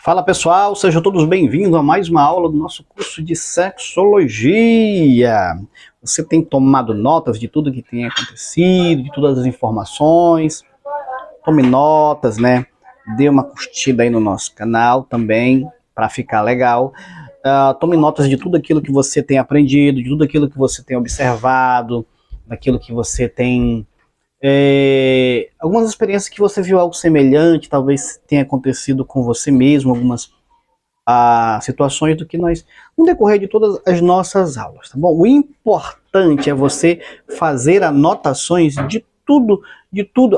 Fala pessoal, sejam todos bem-vindos a mais uma aula do nosso curso de Sexologia. Você tem tomado notas de tudo que tem acontecido, de todas as informações? Tome notas, né? Dê uma curtida aí no nosso canal também, para ficar legal. Tome notas de tudo aquilo que você tem aprendido, de tudo aquilo que você tem observado, daquilo que você tem... algumas experiências que você viu algo semelhante, talvez tenha acontecido com você mesmo, algumas situações do que nós, no decorrer de todas as nossas aulas, tá bom? O importante é você fazer anotações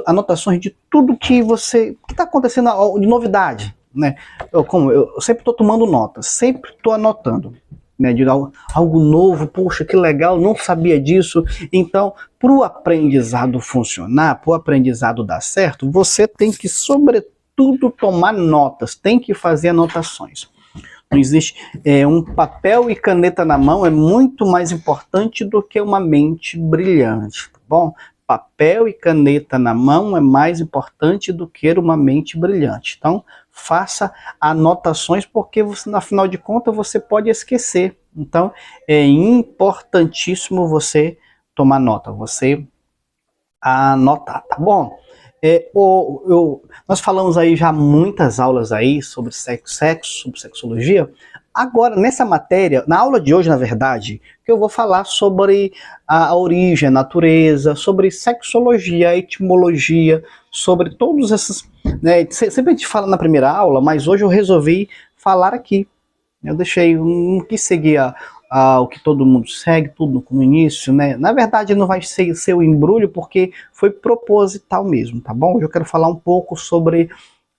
anotações de tudo que está acontecendo de novidade, né? Eu sempre estou tomando notas, sempre estou anotando, né, de algo novo, poxa, que legal, não sabia disso. Então, para o aprendizado funcionar, para o aprendizado dar certo, você tem que, sobretudo, tomar notas, tem que fazer anotações. Não existe um papel e caneta na mão é muito mais importante do que uma mente brilhante, tá bom? Papel e caneta na mão é mais importante do que uma mente brilhante. Então, faça anotações, porque você, afinal de contas, você pode esquecer. Então, é importantíssimo você tomar nota, você anotar, tá bom? Nós falamos aí já muitas aulas aí sobre sexo, sobre sexologia. Agora, nessa matéria, na aula de hoje, na verdade, que eu vou falar sobre a origem, a natureza, sobre sexologia, a etimologia, sobre todos esses... Né, sempre a gente fala na primeira aula, mas hoje eu resolvi falar aqui. Eu não quis seguir o que todo mundo segue, tudo no início, né? Na verdade não vai ser o embrulho, porque foi proposital mesmo, tá bom? Hoje eu quero falar um pouco sobre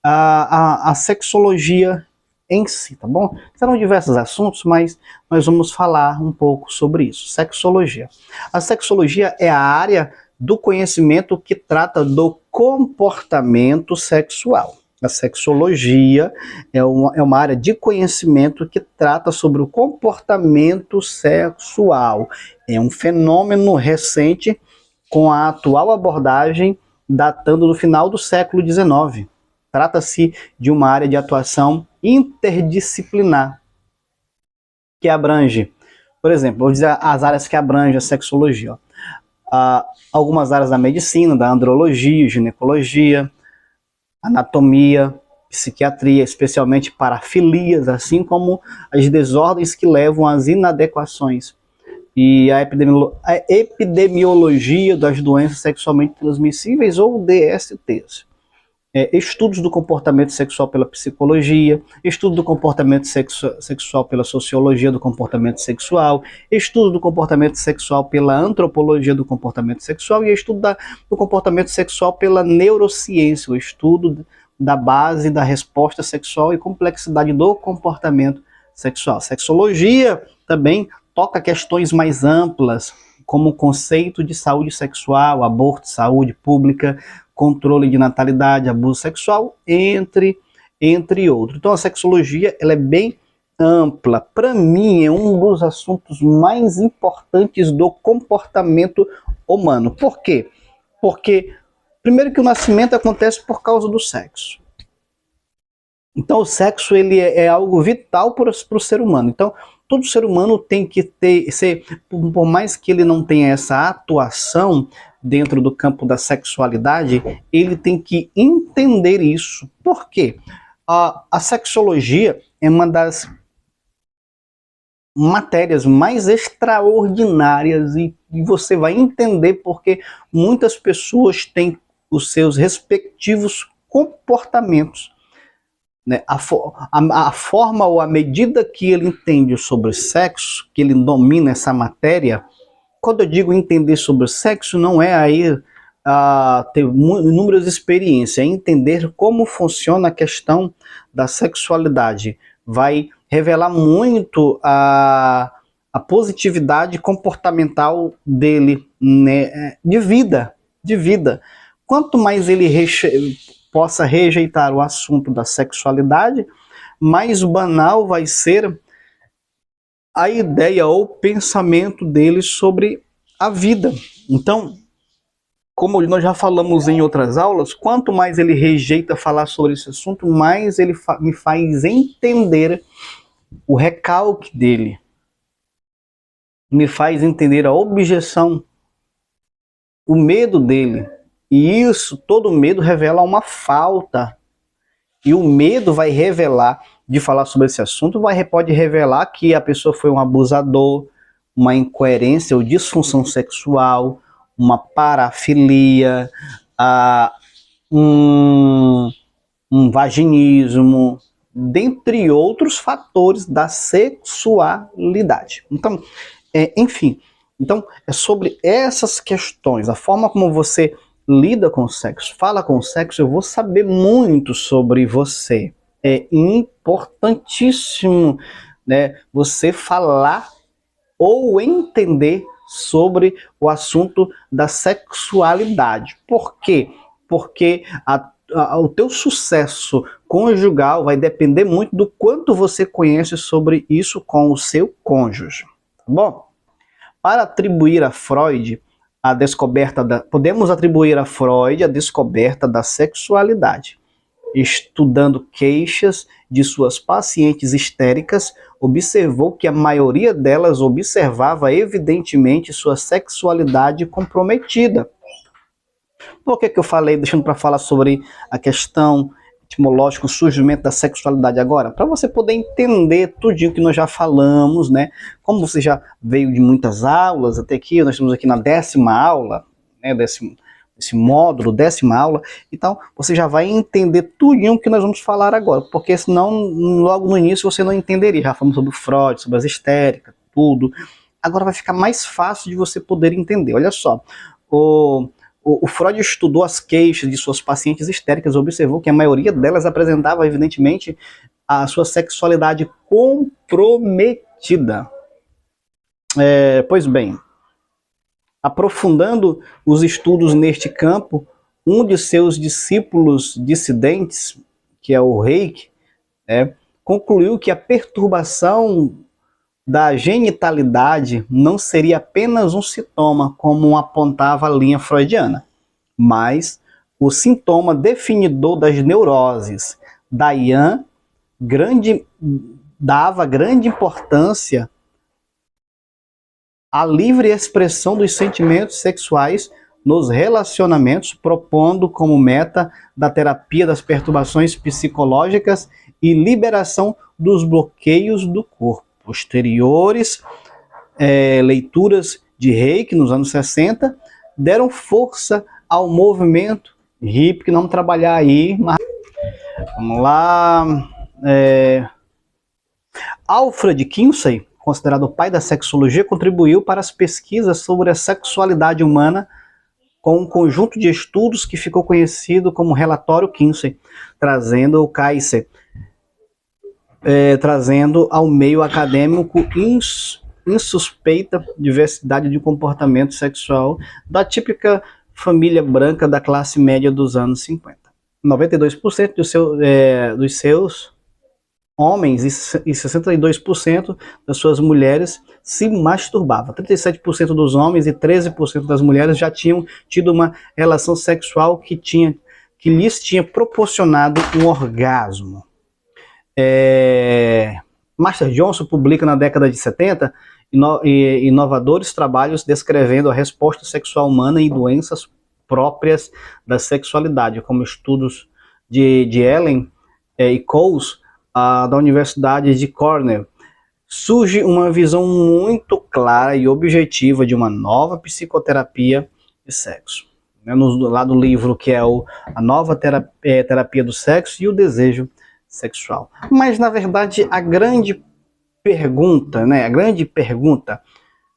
a sexologia em si, tá bom? Serão diversos assuntos, mas nós vamos falar um pouco sobre isso. Sexologia. A sexologia é a área do conhecimento que trata do comportamento sexual. A sexologia é uma área de conhecimento que trata sobre o comportamento sexual. É um fenômeno recente, com a atual abordagem datando do final do século XIX. Trata-se de uma área de atuação interdisciplinar, que abrange, por exemplo, vou dizer as áreas que abrangem a sexologia. Algumas áreas da medicina, da andrologia, ginecologia, anatomia, psiquiatria, especialmente parafilias, assim como as desordens que levam às inadequações, e a epidemiologia das doenças sexualmente transmissíveis, ou DSTs. Estudos do comportamento sexual pela psicologia, estudo do comportamento sexual pela sociologia do comportamento sexual, estudo do comportamento sexual pela antropologia do comportamento sexual e estudo do comportamento sexual pela neurociência, o estudo da base da resposta sexual e complexidade do comportamento sexual. Sexologia também toca questões mais amplas, como o conceito de saúde sexual, aborto, saúde pública, controle de natalidade, abuso sexual, entre outros. Então a sexologia ela é bem ampla. Para mim é um dos assuntos mais importantes do comportamento humano. Por quê? Porque primeiro que o nascimento acontece por causa do sexo. Então o sexo ele é algo vital para o ser humano. Então todo ser humano tem que por mais que ele não tenha essa atuação dentro do campo da sexualidade, ele tem que entender isso. Por quê? A sexologia é uma das matérias mais extraordinárias e você vai entender porque muitas pessoas têm os seus respectivos comportamentos, né? A forma ou a medida que ele entende sobre sexo, que ele domina essa matéria. Quando eu digo entender sobre o sexo, não é aí ter inúmeras experiências, é entender como funciona a questão da sexualidade. Vai revelar muito a positividade comportamental dele, né, de vida. Quanto mais ele possa rejeitar o assunto da sexualidade, mais banal vai ser a ideia ou pensamento dele sobre a vida. Então, como nós já falamos em outras aulas, quanto mais ele rejeita falar sobre esse assunto, mais ele me faz entender o recalque dele, me faz entender a objeção, o medo dele. E isso, todo medo revela uma falta. E o medo vai revelar, de falar sobre esse assunto, pode revelar que a pessoa foi um abusador, uma incoerência ou disfunção sexual, uma parafilia, um vaginismo, dentre outros fatores da sexualidade. Então, enfim, então é sobre essas questões, a forma como você lida com o sexo, fala com o sexo, eu vou saber muito sobre você. É importantíssimo, né, você falar ou entender sobre o assunto da sexualidade. Por quê? Porque o teu sucesso conjugal vai depender muito do quanto você conhece sobre isso com o seu cônjuge. Tá bom? Para atribuir a Freud a descoberta podemos atribuir a Freud a descoberta da sexualidade. Estudando queixas de suas pacientes histéricas, observou que a maioria delas observava evidentemente sua sexualidade comprometida. Por que eu falei, deixando para falar sobre a questão etimológica, o surgimento da sexualidade agora? Para você poder entender tudinho que nós já falamos, né? Como você já veio de muitas aulas até aqui, nós estamos aqui na 10ª aula, né? Esse módulo, 10ª aula, então você já vai entender tudinho que nós vamos falar agora, porque senão logo no início você não entenderia. Já falamos sobre o Freud, sobre as histéricas, tudo. Agora vai ficar mais fácil de você poder entender. Olha só, o Freud estudou as queixas de suas pacientes histéricas e observou que a maioria delas apresentava, evidentemente, a sua sexualidade comprometida. Pois bem, aprofundando os estudos neste campo, um de seus discípulos dissidentes, que é o Reik, concluiu que a perturbação da genitalidade não seria apenas um sintoma, como apontava a linha freudiana, mas o sintoma definidor das neuroses. Dayan dava grande importância à livre expressão dos sentimentos sexuais nos relacionamentos, propondo como meta da terapia das perturbações psicológicas e liberação dos bloqueios do corpo. Posteriores leituras de Reiki nos anos 60 deram força ao movimento hippie, que vamos trabalhar aí. Vamos lá. Alfred Kinsey, considerado o pai da sexologia, contribuiu para as pesquisas sobre a sexualidade humana com um conjunto de estudos que ficou conhecido como Relatório Kinsey, trazendo o Kaiser, trazendo ao meio acadêmico insuspeita diversidade de comportamento sexual da típica família branca da classe média dos anos 50. 92% dos seus homens e 62% das suas mulheres se masturbavam. 37% dos homens e 13% das mulheres já tinham tido uma relação sexual que lhes tinha proporcionado um orgasmo. Master Johnson publica na década de 70 inovadores trabalhos descrevendo a resposta sexual humana e doenças próprias da sexualidade, como estudos de Ellen e Coles, da Universidade de Cornell. Surge uma visão muito clara e objetiva de uma nova psicoterapia de sexo. Lá do livro que é a nova terapia do sexo e o desejo sexual. Mas, na verdade, a grande pergunta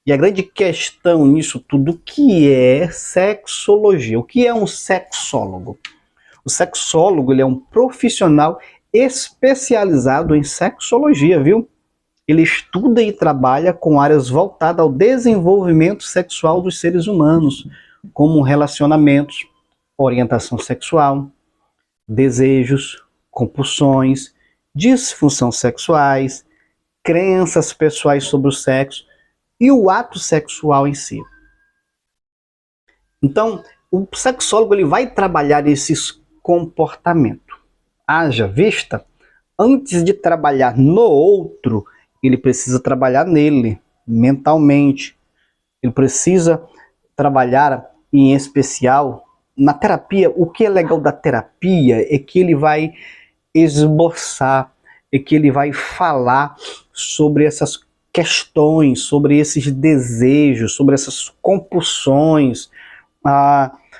e a grande questão nisso tudo, o que é sexologia? O que é um sexólogo? O sexólogo, ele é um profissional especializado em sexologia, viu? Ele estuda e trabalha com áreas voltadas ao desenvolvimento sexual dos seres humanos, como relacionamentos, orientação sexual, desejos, compulsões, disfunção sexuais, crenças pessoais sobre o sexo e o ato sexual em si. Então, o sexólogo ele vai trabalhar esses comportamentos. Haja vista, antes de trabalhar no outro, ele precisa trabalhar nele, mentalmente. Ele precisa trabalhar, em especial, na terapia. O que é legal da terapia é que ele vai esboçar, é que ele vai falar sobre essas questões, sobre esses desejos, sobre essas compulsões,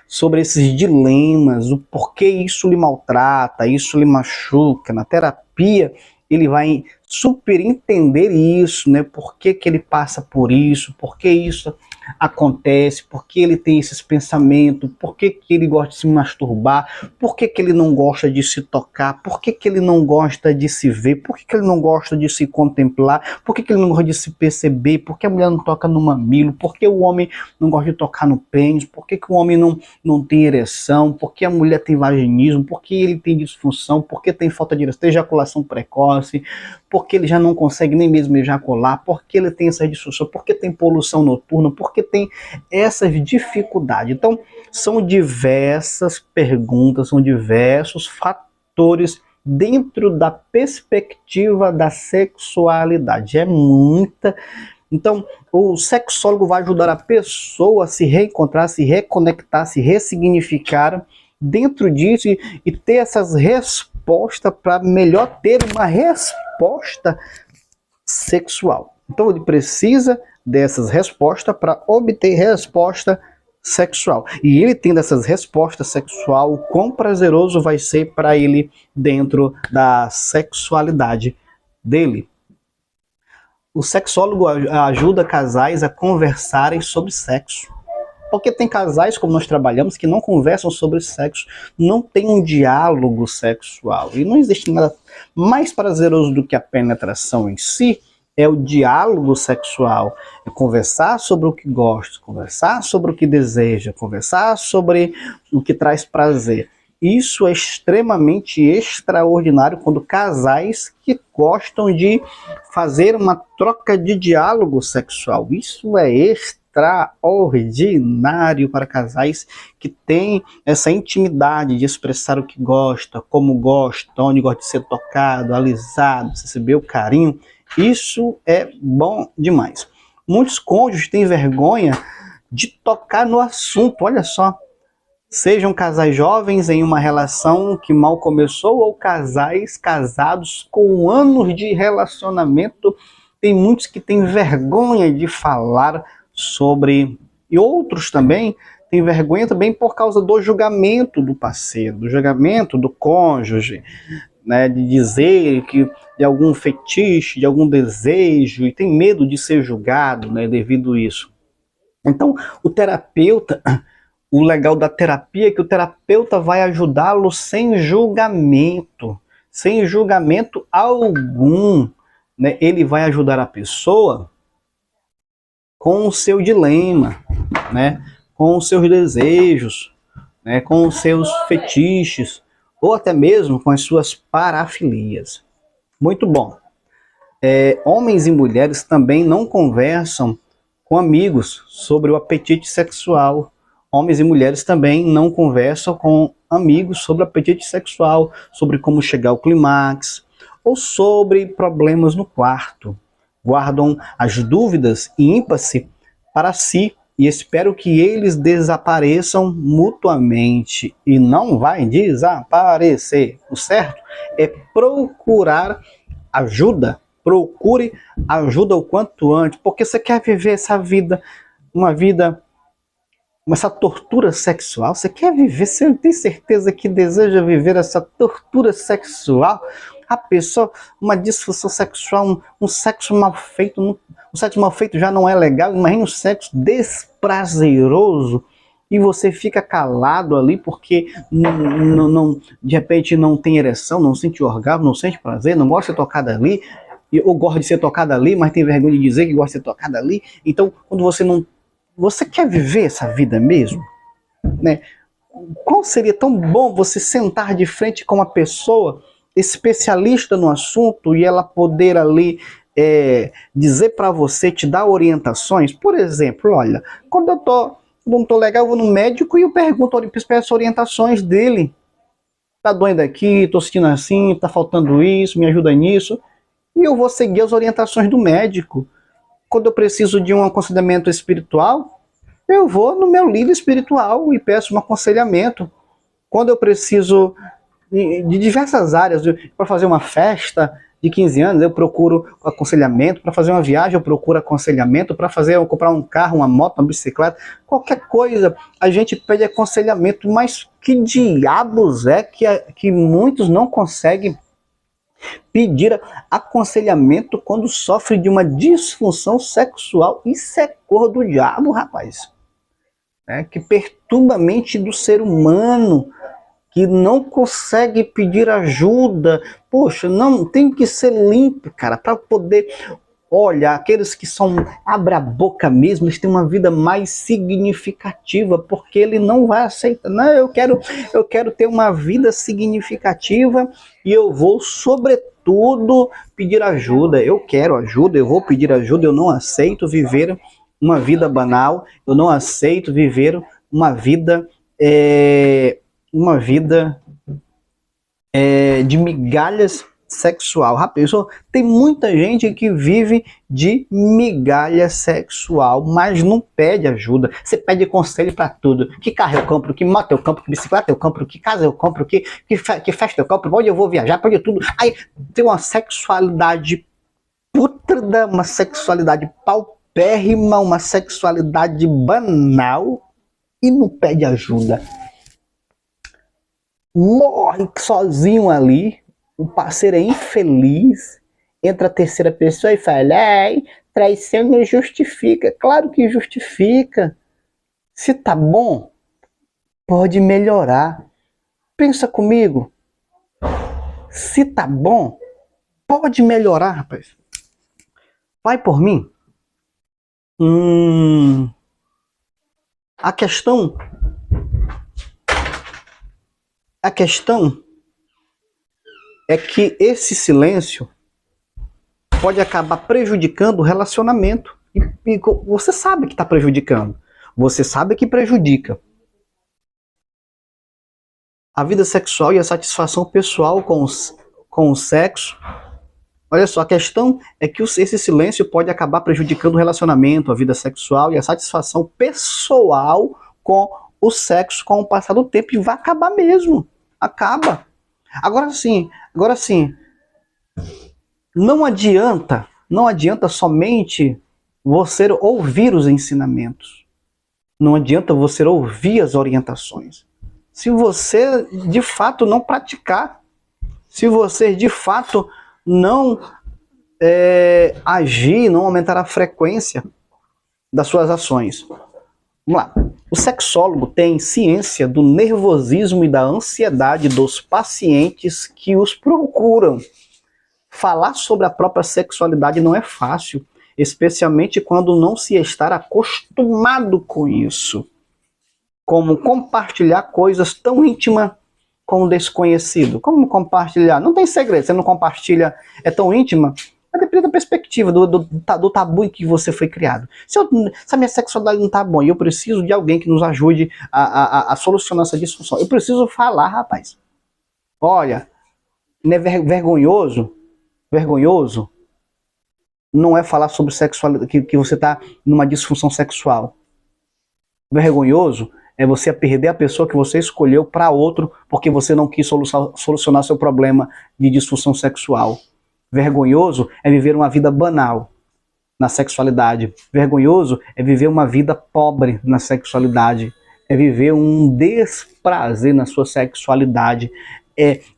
sobre esses dilemas, o porquê isso lhe maltrata, isso lhe machuca. Na terapia, ele vai super entender isso, né? Por que ele passa por isso, por que isso acontece, por que ele tem esses pensamentos, por que ele gosta de se masturbar, por que ele não gosta de se tocar, por que ele não gosta de se ver, por que ele não gosta de se contemplar, por que ele não gosta de se perceber, por que a mulher não toca no mamilo, por que o homem não gosta de tocar no pênis, por que o homem não tem ereção, por que a mulher tem vaginismo, por que ele tem disfunção, por que tem falta de ejaculação precoce, por que ele já não consegue nem mesmo ejacular, por que ele tem essa disfunção, por que tem poluição noturna, por que tem essas dificuldades. Então, são diversas perguntas, são diversos fatores dentro da perspectiva da sexualidade. É muita. Então, o sexólogo vai ajudar a pessoa a se reencontrar, se reconectar, se ressignificar dentro disso e ter essas respostas para melhor ter uma resposta sexual. Então, ele precisa dessas respostas para obter resposta sexual. E ele tendo essas respostas sexual, o quão prazeroso vai ser para ele dentro da sexualidade dele. O sexólogo ajuda casais a conversarem sobre sexo. Porque tem casais, como nós trabalhamos, que não conversam sobre sexo, não tem um diálogo sexual. E não existe nada mais prazeroso do que a penetração em si, é o diálogo sexual. É conversar sobre o que gosta, conversar sobre o que deseja, conversar sobre o que traz prazer. Isso é extremamente extraordinário quando casais que gostam de fazer uma troca de diálogo sexual. Isso é extraordinário para casais que têm essa intimidade de expressar o que gosta, como gosta, onde gosta de ser tocado, alisado, receber o carinho. Isso é bom demais. Muitos cônjuges têm vergonha de tocar no assunto, olha só. Sejam casais jovens em uma relação que mal começou ou casais casados com anos de relacionamento, tem muitos que têm vergonha de falar sobre, e outros também têm vergonha também por causa do julgamento do parceiro, do julgamento do cônjuge, né, de dizer que de algum fetiche, de algum desejo, e tem medo de ser julgado, né, devido a isso. Então, o terapeuta, o legal da terapia é que o terapeuta vai ajudá-lo sem julgamento algum, né? Ele vai ajudar a pessoa com o seu dilema, né? Com os seus desejos, né? Com os seus fetiches, ou até mesmo com as suas parafilias. Muito bom. Homens e mulheres também não conversam com amigos sobre o apetite sexual. Homens e mulheres também não conversam com amigos sobre apetite sexual, sobre como chegar ao clímax, ou sobre problemas no quarto. Guardam as dúvidas e ímpasse para si e espero que eles desapareçam mutuamente. E não vai desaparecer. O certo é procurar ajuda. Procure ajuda o quanto antes, porque você quer viver essa vida, essa tortura sexual, você quer viver, você tem certeza que deseja viver essa tortura sexual? A pessoa, uma disfunção sexual, um sexo mal feito, um sexo mal feito já não é legal, imagina um sexo desprazeroso, e você fica calado ali porque de repente não tem ereção, não sente orgasmo, não sente prazer, não gosta de ser tocado ali, ou gosta de ser tocado ali, mas tem vergonha de dizer que gosta de ser tocado ali. Então, quando você quer viver essa vida mesmo? Né? Qual seria tão bom você sentar de frente com uma pessoa especialista no assunto e ela poder ali dizer para você, te dar orientações? Por exemplo, olha, quando eu tô Quando eu não tô legal, eu vou no médico e eu pergunto, peço orientações dele. Tá doendo aqui, tô sentindo assim, tá faltando isso, me ajuda nisso. E eu vou seguir as orientações do médico. Quando eu preciso de um aconselhamento espiritual, eu vou no meu líder espiritual e peço um aconselhamento. Quando eu preciso de diversas áreas, para fazer uma festa de 15 anos, eu procuro aconselhamento, para fazer uma viagem, eu procuro aconselhamento, para comprar um carro, uma moto, uma bicicleta, qualquer coisa, a gente pede aconselhamento, mas que diabos é que muitos não conseguem pedir aconselhamento quando sofre de uma disfunção sexual? Isso é cor do diabo, rapaz. Que perturba a mente do ser humano, que não consegue pedir ajuda. Poxa, não tem que ser limpo, cara, para poder olhar. Aqueles que são abre a boca mesmo, eles têm uma vida mais significativa, porque ele não vai aceitar. Não, eu quero ter uma vida significativa e eu vou, sobretudo, pedir ajuda. Eu quero ajuda, eu vou pedir ajuda, eu não aceito viver uma vida banal, eu não aceito viver uma vida de migalhas sexual. Rapaz, tem muita gente que vive de migalha sexual, mas não pede ajuda. Você pede conselho para tudo. Que carro eu compro, que moto eu compro, que bicicleta eu compro, que casa eu compro, que festa eu compro, onde eu vou viajar, pode tudo. Aí tem uma sexualidade pútrida, uma sexualidade paupérrima, uma sexualidade banal e não pede ajuda. Morre sozinho ali, o parceiro é infeliz, entra a terceira pessoa e fala, traição não justifica. Claro que justifica. Se tá bom, pode melhorar. Pensa comigo. Se tá bom, pode melhorar, rapaz. Vai por mim. A questão é que esse silêncio pode acabar prejudicando o relacionamento. E você sabe que está prejudicando. Você sabe que prejudica a vida sexual e a satisfação pessoal com o sexo. Olha só, a questão é que esse silêncio pode acabar prejudicando o relacionamento, a vida sexual e a satisfação pessoal com o sexo com o passar do tempo. E vai acabar mesmo. Acaba. Agora sim, não adianta somente você ouvir os ensinamentos. Não adianta você ouvir as orientações. Se você de fato não praticar, se você de fato não agir, não aumentar a frequência das suas ações. Vamos lá. O sexólogo tem ciência do nervosismo e da ansiedade dos pacientes que os procuram. Falar sobre a própria sexualidade não é fácil, especialmente quando não se está acostumado com isso. Como compartilhar coisas tão íntimas com o desconhecido. Como compartilhar? Não tem segredo, você não compartilha, é tão íntima. Depende da perspectiva, do tabu em que você foi criado. Se a minha sexualidade não tá bom e eu preciso de alguém que nos ajude a solucionar essa disfunção, eu preciso falar, rapaz. Olha, não é vergonhoso não é falar sobre sexualidade, que você tá numa disfunção sexual. Vergonhoso é você perder a pessoa que você escolheu para outro porque você não quis solucionar seu problema de disfunção sexual. Vergonhoso é viver uma vida banal na sexualidade. Vergonhoso é viver uma vida pobre na sexualidade. É viver um desprazer na sua sexualidade.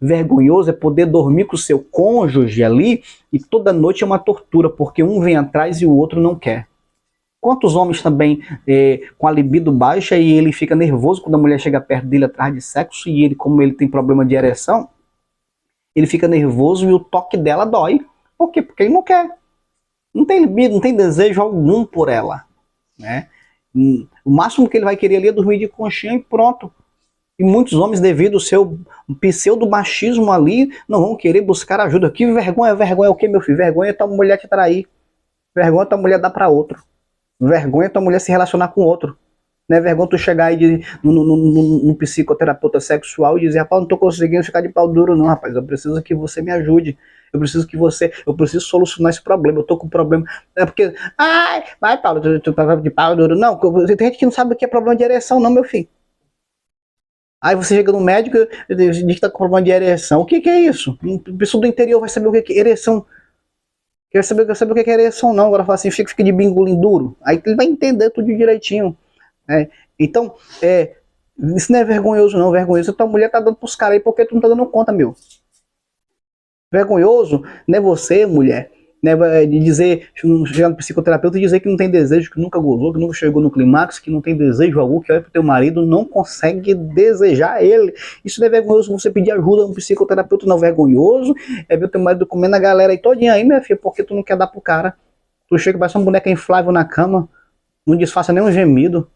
Vergonhoso é poder dormir com o seu cônjuge ali e toda noite é uma tortura, porque um vem atrás e o outro não quer. Quantos homens também com a libido baixa e ele fica nervoso quando a mulher chega perto dele atrás de sexo e ele, como ele tem problema de ereção, ele fica nervoso e o toque dela dói. Por quê? Porque ele não quer. Não tem libido, não tem desejo algum por ela. Né? O máximo que ele vai querer ali é dormir de conchinha e pronto. E muitos homens, devido ao seu pseudo-machismo ali, não vão querer buscar ajuda. Que vergonha? Vergonha é o quê, meu filho? Vergonha é tua mulher te trair. Vergonha é tua mulher dar para outro. Vergonha é tua mulher se relacionar com outro. Não é vergonha tu chegar aí no psicoterapeuta sexual e dizer, rapaz, não tô conseguindo ficar de pau duro não, rapaz, eu preciso que você me ajude. Eu preciso solucionar esse problema, eu tô com problema. É porque, ai, vai, Paulo, tu tá de pau duro. Não, tem gente que não sabe o que é problema de ereção, não, meu filho. Aí você chega no médico e diz que tá com problema de ereção. O que que é isso? A pessoa do interior vai saber o que é ereção. Quer saber o que é ereção, não. Agora fala assim, fica de bingolim duro. Aí ele vai entender tudo direitinho. Então, isso não é vergonhoso, não. Vergonhoso, tua mulher tá dando pros caras aí porque tu não tá dando conta, meu. Vergonhoso não é você, mulher, né, de dizer, chegar no psicoterapeuta e dizer que não tem desejo, que nunca gozou, que nunca chegou no clímax, que não tem desejo algum, que olha pro teu marido, não consegue desejar ele. Isso não é vergonhoso você pedir ajuda a um psicoterapeuta, não. Vergonhoso é ver teu marido comendo a galera aí todinha aí, minha filha, porque tu não quer dar pro cara. Tu chega, parece uma boneca inflável na cama, não disfarça nem um gemido.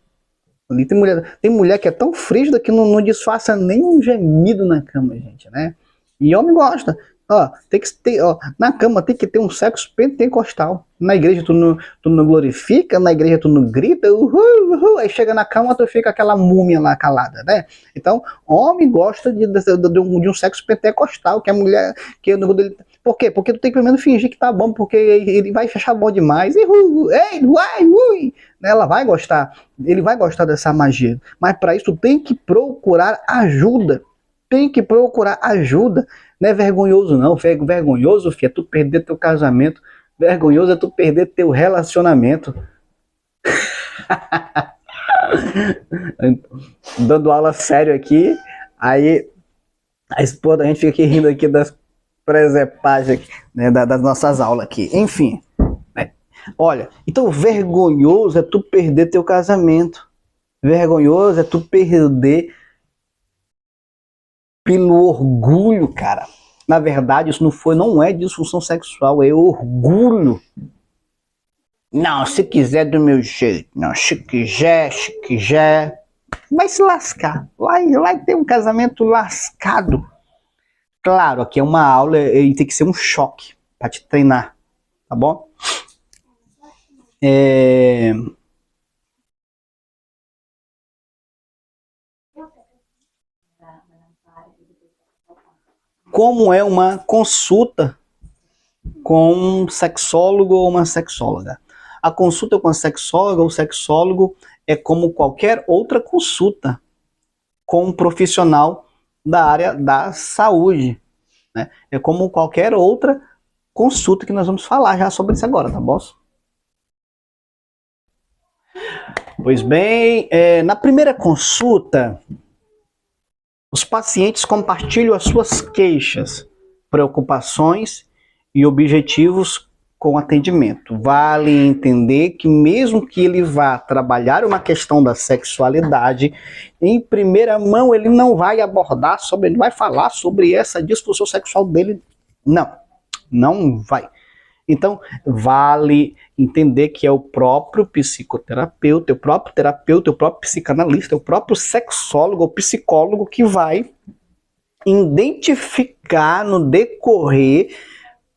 Ali tem mulher que é tão frígida que não disfarça nem um gemido na cama, gente, né? E homem gosta. Ó, tem que ter, ó, na cama tem que ter um sexo pentecostal. Na igreja tu não glorifica, na igreja tu não grita, uhul, uhul, aí chega na cama tu fica aquela múmia lá calada, né? Então, homem gosta de um sexo pentecostal, que a mulher, por quê? Porque tu tem que pelo menos fingir que tá bom, porque ele vai fechar bom demais, ei, uai, ui, ela vai gostar, ele vai gostar dessa magia, mas para isso tu tem que procurar ajuda. Tem que procurar ajuda. Não é vergonhoso, não. Vergonhoso, filho, é tu perder teu casamento. Vergonhoso é tu perder teu relacionamento. Dando aula sério aqui, aí a esposa, a gente fica aqui rindo aqui das presepagens, né, das nossas aulas aqui. Enfim, né? Olha, então vergonhoso é tu perder teu casamento. Vergonhoso é tu perder pelo orgulho, cara. Na verdade, isso não é disfunção sexual, é orgulho. Não, se quiser do meu jeito. Não, se quiser. Vai se lascar. Vai ter um casamento lascado. Claro, aqui é uma aula e tem que ser um choque para te treinar, tá bom? Como é uma consulta com um sexólogo ou uma sexóloga? A consulta com a sexóloga ou sexólogo é como qualquer outra consulta com um profissional da área da saúde, né? É como qualquer outra consulta que nós vamos falar já sobre isso agora, tá bom? Pois bem, na primeira consulta, os pacientes compartilham as suas queixas, preocupações e objetivos com o atendimento. Vale entender que mesmo que ele vá trabalhar uma questão da sexualidade, em primeira mão ele não vai abordar sobre, ele vai falar sobre essa disfunção sexual dele. Não vai. Então, vale entender que é o próprio psicoterapeuta, o próprio terapeuta, o próprio psicanalista, o próprio sexólogo ou psicólogo que vai identificar no decorrer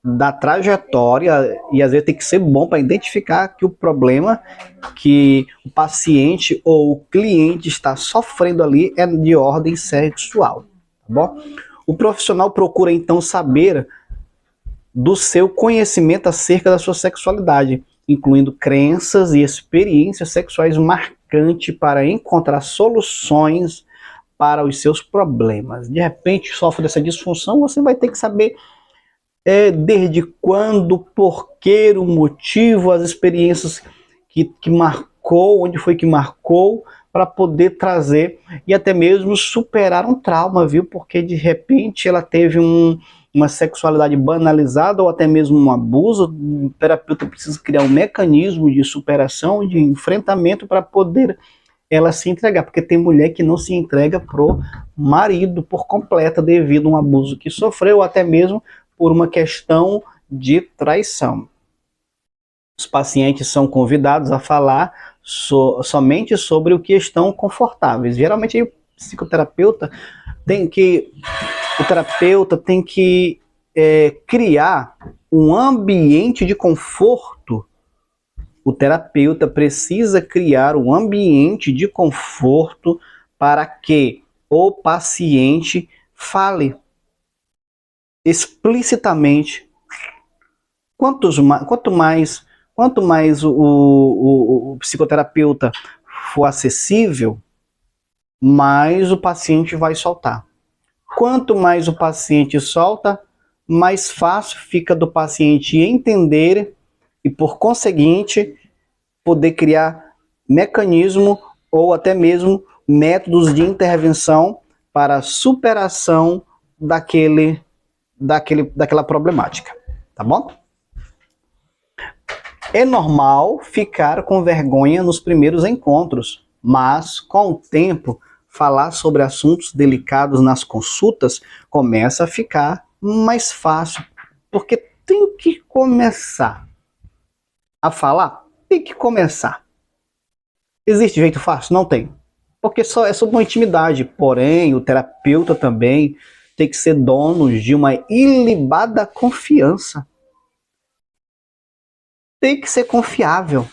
da trajetória, e às vezes tem que ser bom para identificar que o problema que o paciente ou o cliente está sofrendo ali é de ordem sexual, tá bom? O profissional procura então saber do seu conhecimento acerca da sua sexualidade, incluindo crenças e experiências sexuais marcantes para encontrar soluções para os seus problemas. De repente sofre dessa disfunção, você vai ter que saber desde quando, porquê, o motivo, as experiências que marcou, onde foi que marcou, para poder trazer e até mesmo superar um trauma, viu? Porque de repente ela teve uma sexualidade banalizada ou até mesmo um abuso. O terapeuta precisa criar um mecanismo de superação, de enfrentamento para poder ela se entregar, porque tem mulher que não se entrega pro marido por completa devido a um abuso que sofreu, ou até mesmo por uma questão de traição. Os pacientes são convidados a falar somente sobre o que estão confortáveis. Geralmente aí, o terapeuta tem que criar um ambiente de conforto o terapeuta precisa criar um ambiente de conforto para que o paciente fale explicitamente. Quanto mais o psicoterapeuta for acessível, mais o paciente vai soltar. Quanto mais o paciente solta, mais fácil fica do paciente entender e, por conseguinte, poder criar mecanismo ou até mesmo métodos de intervenção para a superação daquela problemática, tá bom? É normal ficar com vergonha nos primeiros encontros, mas com o tempo, falar sobre assuntos delicados nas consultas começa a ficar mais fácil, porque tem que começar a falar, tem que começar. Existe jeito fácil? Não tem, porque só é sobre uma intimidade, porém o terapeuta também tem que ser dono de uma ilibada confiança. Tem que ser confiável.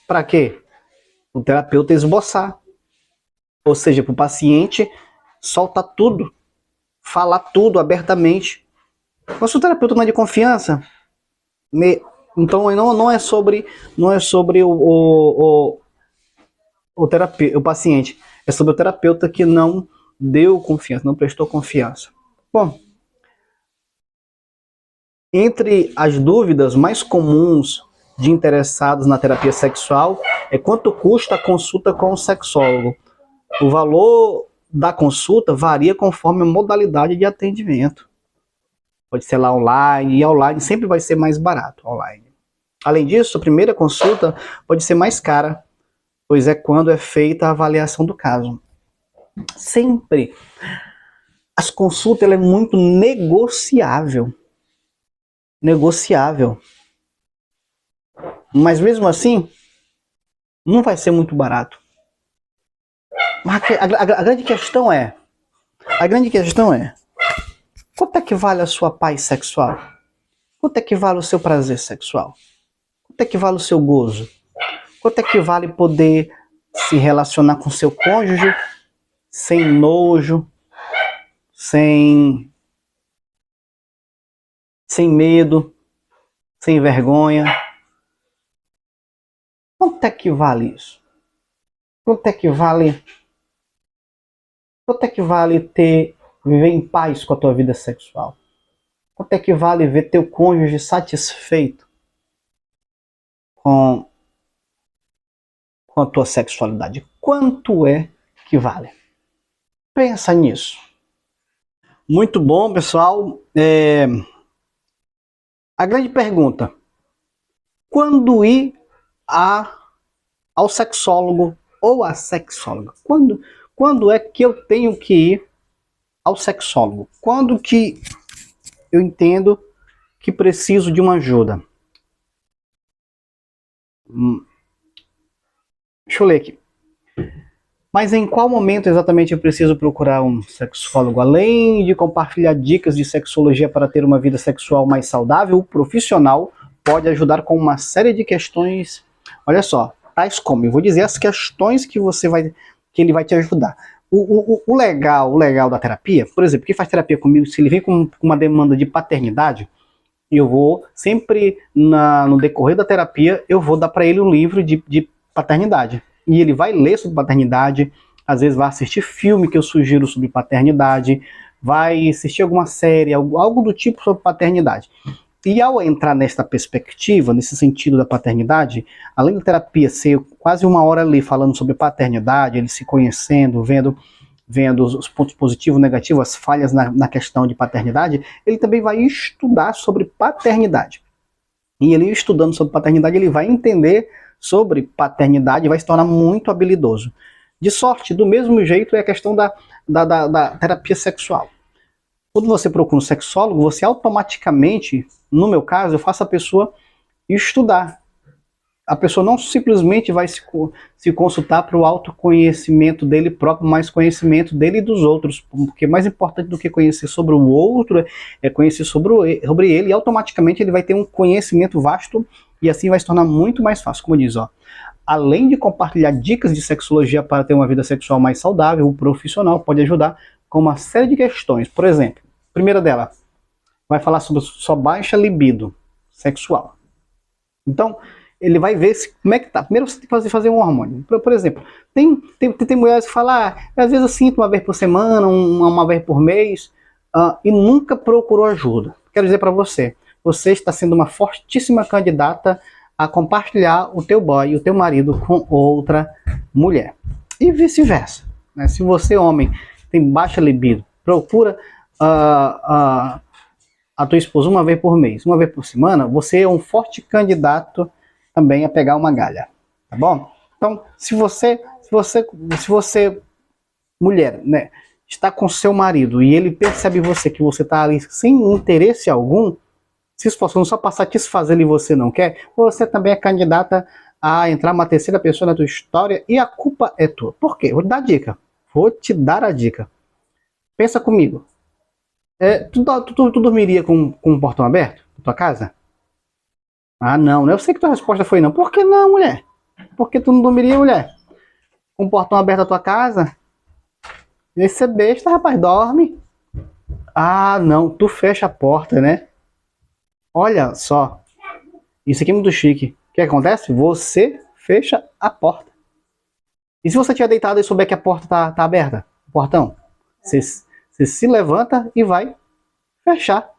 Para quê? O terapeuta esboçar. Ou seja, para o paciente soltar tudo, falar tudo abertamente. Mas se o terapeuta não é de confiança, então não é sobre o paciente, é sobre o terapeuta que não deu confiança, não prestou confiança. Bom, entre as dúvidas mais comuns de interessados na terapia sexual é quanto custa a consulta com o sexólogo. O valor da consulta varia conforme a modalidade de atendimento. Pode ser lá online, e online sempre vai ser mais barato online. Além disso, a primeira consulta pode ser mais cara, pois é quando é feita a avaliação do caso. Sempre. As consultas ela é muito negociável. Mas mesmo assim, não vai ser muito barato. Mas a grande questão é, quanto é que vale a sua paz sexual? Quanto é que vale o seu prazer sexual? Quanto é que vale o seu gozo? Quanto é que vale poder se relacionar com seu cônjuge sem nojo, sem medo, sem vergonha? Quanto é que vale isso? Quanto é que vale viver em paz com a tua vida sexual? Quanto é que vale ver teu cônjuge satisfeito com a tua sexualidade? Quanto é que vale? Pensa nisso. Muito bom, pessoal. A grande pergunta: quando ir ao sexólogo ou à sexóloga? Quando é que eu tenho que ir ao sexólogo? Quando que eu entendo que preciso de uma ajuda? Deixa eu ler aqui. Mas em qual momento exatamente eu preciso procurar um sexólogo? Além de compartilhar dicas de sexologia para ter uma vida sexual mais saudável, o profissional pode ajudar com uma série de questões. Olha só, tais como, eu vou dizer as questões que ele vai te ajudar. O legal da terapia, por exemplo, quem faz terapia comigo, se ele vem com uma demanda de paternidade, eu vou sempre, no decorrer da terapia, eu vou dar para ele um livro de paternidade. E ele vai ler sobre paternidade, às vezes vai assistir filme que eu sugiro sobre paternidade, vai assistir alguma série, algo do tipo sobre paternidade. E ao entrar nesta perspectiva, nesse sentido da paternidade, além da terapia ser quase uma hora ali falando sobre paternidade, ele se conhecendo, vendo os pontos positivos e negativos, as falhas na questão de paternidade, ele também vai estudar sobre paternidade. E ele estudando sobre paternidade, ele vai entender sobre paternidade e vai se tornar muito habilidoso. De sorte, do mesmo jeito é a questão da terapia sexual. Quando você procura um sexólogo, você automaticamente, no meu caso, eu faço a pessoa estudar. A pessoa não simplesmente vai se consultar para o autoconhecimento dele próprio, mas conhecimento dele e dos outros. Porque mais importante do que conhecer sobre o outro é conhecer sobre ele, e automaticamente ele vai ter um conhecimento vasto E assim vai se tornar muito mais fácil. Como diz, ó, além de compartilhar dicas de sexologia para ter uma vida sexual mais saudável, o profissional pode ajudar com uma série de questões. Por exemplo, a primeira dela vai falar sobre sua baixa libido sexual. Então, ele vai ver como é que tá. Primeiro você tem que fazer um hormônio. Por exemplo, tem mulheres que falam, às vezes eu sinto uma vez por semana, uma vez por mês, e nunca procurou ajuda. Quero dizer para você, você está sendo uma fortíssima candidata a compartilhar o teu boy, o teu marido com outra mulher. E vice-versa. Né? Se você, homem, tem baixa libido, procura a tua esposa uma vez por mês, uma vez por semana, você é um forte candidato também a pegar uma galha, tá bom? Então, se você mulher, né, está com seu marido e ele percebe você que você está ali sem interesse algum, se esforçando só para satisfazer ele e você não quer, você também é candidata a entrar uma terceira pessoa na tua história e a culpa é tua. Por quê? Vou te dar a dica. Vou te dar a dica. Pensa comigo. Tu dormiria com o portão aberto na tua casa? Ah, não. Eu sei que tua resposta foi não. Por que não, mulher? Por que tu não dormiria, mulher? Com o portão aberto da tua casa? Esse é besta, rapaz. Dorme. Ah, não. Tu fecha a porta, né? Olha só. Isso aqui é muito chique. O que acontece? Você fecha a porta. E se você estiver deitado e souber que a porta tá aberta? O portão? Você se levanta e vai fechar.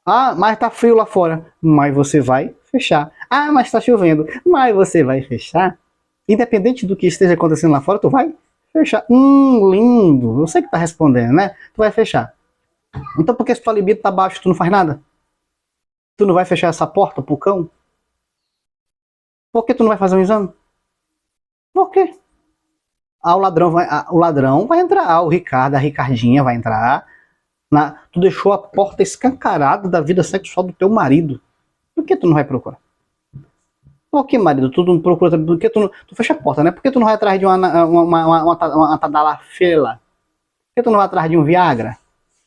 Ah, mas tá frio lá fora. Mas você vai fechar. Ah, mas tá chovendo. Mas você vai fechar. Independente do que esteja acontecendo lá fora, tu vai fechar. Lindo. Eu sei que tá respondendo, né? Tu vai fechar. Então por que se tua libido tá baixo, tu não faz nada? Tu não vai fechar essa porta pro cão? Por que tu não vai fazer um exame? Por quê? O ladrão vai entrar, o Ricardo, a Ricardinha vai entrar. Tu deixou a porta escancarada da vida sexual do teu marido. Por que tu não vai procurar? Por que, marido? Tu não procura? Por que tu fecha a porta, né? Por que tu não vai atrás de uma tadalafela? Por que tu não vai atrás de um Viagra?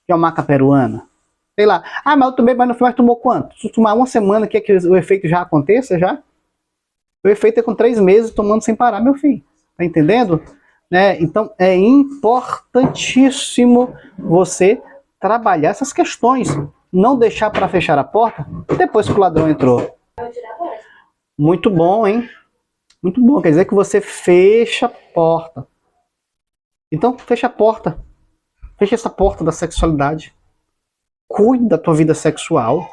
De uma maca peruana? Sei lá. Ah, mas eu tomei, mas no final tomou quanto? Se tu tomar uma semana, quer que o efeito já aconteça, já? O efeito é com 3 meses tomando sem parar, meu filho. Tá entendendo? Né? Então é importantíssimo você trabalhar essas questões. Não deixar para fechar a porta depois que o ladrão entrou. Muito bom, hein? Muito bom. Quer dizer que você fecha a porta. Então, fecha a porta. Fecha essa porta da sexualidade. Cuide da tua vida sexual.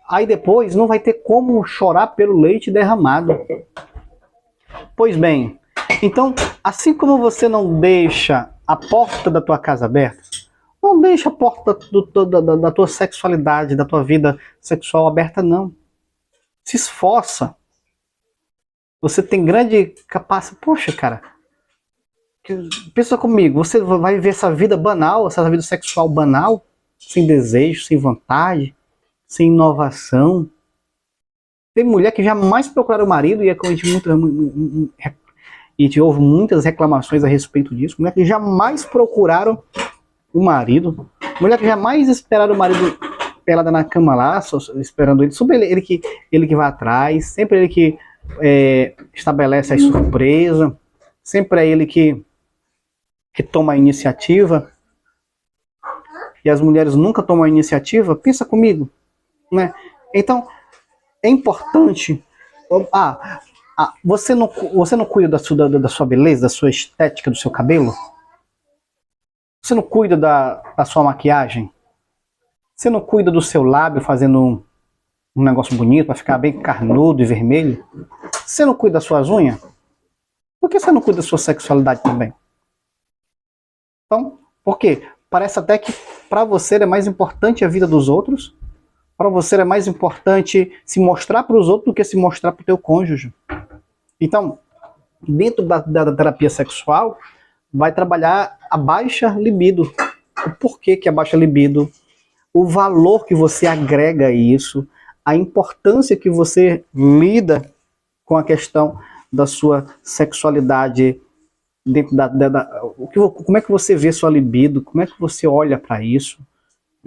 Aí depois não vai ter como chorar pelo leite derramado. Pois bem, então, assim como você não deixa a porta da tua casa aberta, não deixa a porta da tua sexualidade, da tua vida sexual aberta, não. Se esforça. Você tem grande capacidade. Poxa, cara, pensa comigo, você vai viver essa vida banal, essa vida sexual banal, sem desejo, sem vontade, sem inovação. Tem mulher que jamais procuraram o marido e a gente ouve muitas reclamações a respeito disso. Mulher que jamais procuraram o marido, mulher que jamais esperaram o marido pelada na cama lá, só esperando ele, sempre ele que vai atrás, sempre ele que estabelece a surpresa, sempre é ele que toma a iniciativa, e as mulheres nunca tomam a iniciativa. Pensa comigo, né? Então, é importante. Você não cuida da sua beleza, da sua estética, do seu cabelo? Você não cuida da sua maquiagem? Você não cuida do seu lábio fazendo um negócio bonito para ficar bem carnudo e vermelho? Você não cuida das suas unhas? Por que você não cuida da sua sexualidade também? Então, por quê? Parece até que para você é mais importante a vida dos outros. Para você é mais importante se mostrar para os outros do que se mostrar para o teu cônjuge. Então, dentro da terapia sexual, vai trabalhar a baixa libido. O porquê que a baixa libido, o valor que você agrega a isso, a importância que você lida com a questão da sua sexualidade, dentro como é que você vê sua libido, como é que você olha para isso,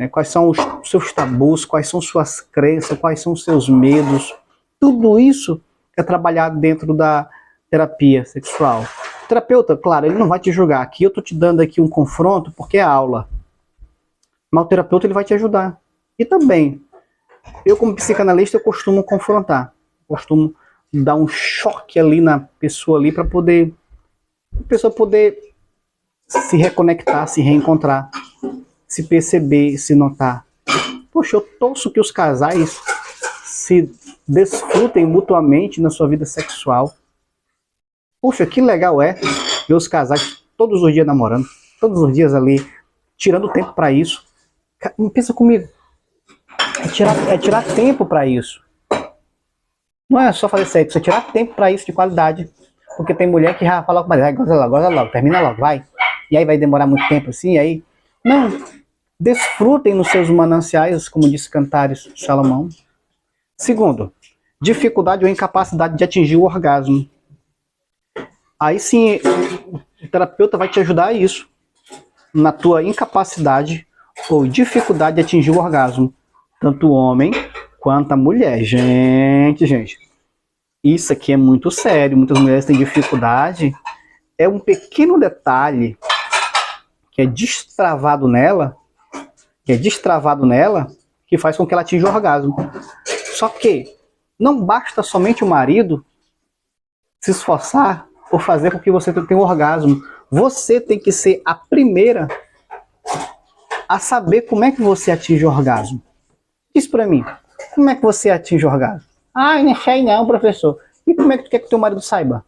né? Quais são os seus tabus, quais são suas crenças, quais são os seus medos. Tudo isso é trabalhado dentro da terapia sexual. O terapeuta, claro, ele não vai te julgar. Aqui eu estou te dando aqui um confronto porque é aula. Mas o terapeuta ele vai te ajudar. E também, eu como psicanalista, eu costumo confrontar. Costumo dar um choque ali na pessoa ali para poder a pessoa poder se reconectar, se reencontrar, se perceber, se notar. Poxa, eu torço que os casais se desfrutem mutuamente na sua vida sexual. Poxa, que legal é ver os casais todos os dias namorando, todos os dias ali, tirando tempo para isso. Pensa comigo, é tirar tempo para isso. Não é só fazer sexo, é tirar tempo para isso de qualidade. Porque tem mulher que já fala com o marido, goza logo, termina logo, vai. E aí vai demorar muito tempo assim, e aí... Não, desfrutem nos seus mananciais, como disse Cantares Salomão. Segundo, dificuldade ou incapacidade de atingir o orgasmo. Aí sim, o terapeuta vai te ajudar a isso. Na tua incapacidade ou dificuldade de atingir o orgasmo. Tanto o homem quanto a mulher. Gente, isso aqui é muito sério. Muitas mulheres têm dificuldade. É um pequeno detalhe que é destravado nela, que faz com que ela atinja o orgasmo. Só que não basta somente o marido se esforçar ou fazer com que você tenha um orgasmo. Você tem que ser a primeira a saber como é que você atinge o orgasmo. Diz pra mim, como é que você atinge o orgasmo? Ah, não sei não, professor. E como é que tu quer que teu marido saiba?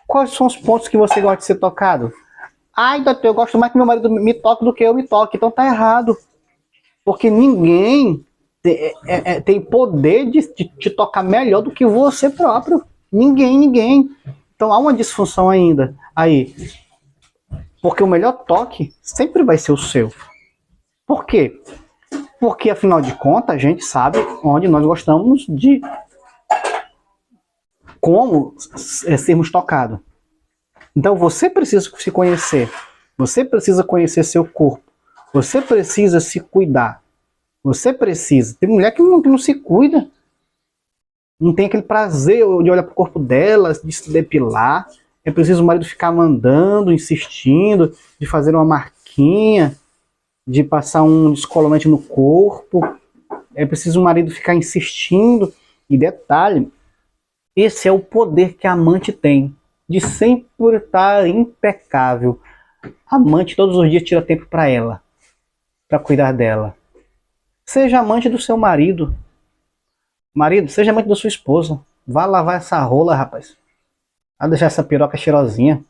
Quais são os pontos que você gosta de ser tocado? Ai, doutor, eu gosto mais que meu marido me toque do que eu me toque. Então tá errado. Porque ninguém tem poder de te tocar melhor do que você próprio. Ninguém. Então há uma disfunção ainda aí. Porque o melhor toque sempre vai ser o seu. Por quê? Porque, afinal de contas, a gente sabe onde nós gostamos de... como sermos tocados. Então você precisa se conhecer. Você precisa conhecer seu corpo. Você precisa se cuidar. Você precisa. Tem mulher que não se cuida. Não tem aquele prazer de olhar para o corpo dela, de se depilar. É preciso o marido ficar mandando, insistindo, de fazer uma marquinha, de passar um descolorante no corpo. É preciso o marido ficar insistindo. E detalhe, esse é o poder que a amante tem, de sempre estar impecável. A amante todos os dias tira tempo para ela, para cuidar dela. Seja amante do seu marido. Marido, seja amante da sua esposa. Vá lavar essa rola, rapaz. Vai deixar essa piroca cheirosinha.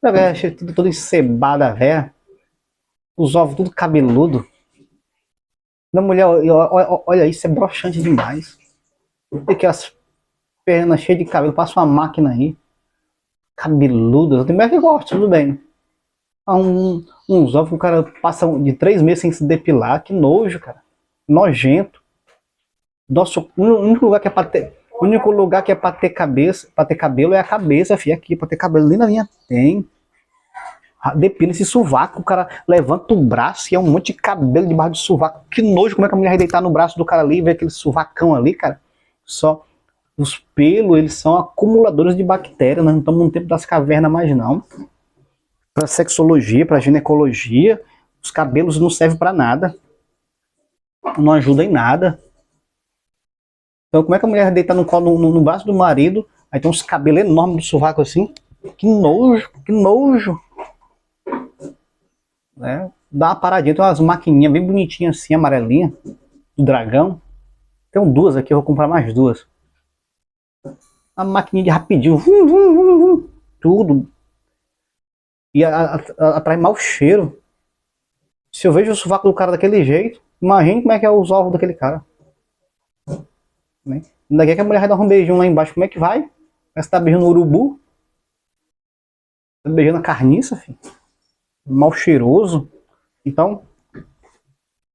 Pra ver, tudo encebada, velha. Os ovos tudo cabeludo. Da mulher, olha isso, é broxante demais. Tem que as pernas cheias de cabelo, passa uma máquina aí. Cabeludo, tem mulher que gosta, tudo bem. Há uns ovos que o cara passa de 3 meses sem se depilar, que nojo, cara. Nojento. Nossa, o único lugar que é pra ter, o único lugar que é pra ter cabeça, para ter cabelo é a cabeça, filha, aqui, pra ter cabelo, nem na minha tem. Depila esse sovaco, o cara levanta o braço e é um monte de cabelo debaixo do sovaco. Que nojo, como é que a mulher vai deitar no braço do cara ali e ver aquele sovacão ali, cara? Só os pelos, eles são acumuladores de bactérias, nós não estamos no tempo das cavernas mais não. Para sexologia, para ginecologia, os cabelos não servem para nada. Não ajudam em nada. Então como é que a mulher deita no colo, no braço do marido, aí tem uns cabelos enormes do sovaco assim? Que nojo, que nojo. Né? Dá uma paradinha, tem umas maquininhas bem bonitinhas assim, amarelinha, do dragão. Tem duas aqui, eu vou comprar mais duas. Uma maquininha de rapidinho, tudo. E atrai mau cheiro. Se eu vejo o sovaco do cara daquele jeito, imagine como é que é os ovos daquele cara. Né? Daqui é que a mulher vai dar um beijinho lá embaixo, como é que vai? Parece que tá beijando o urubu. Tá beijando a carniça, filho. Mal cheiroso. Então,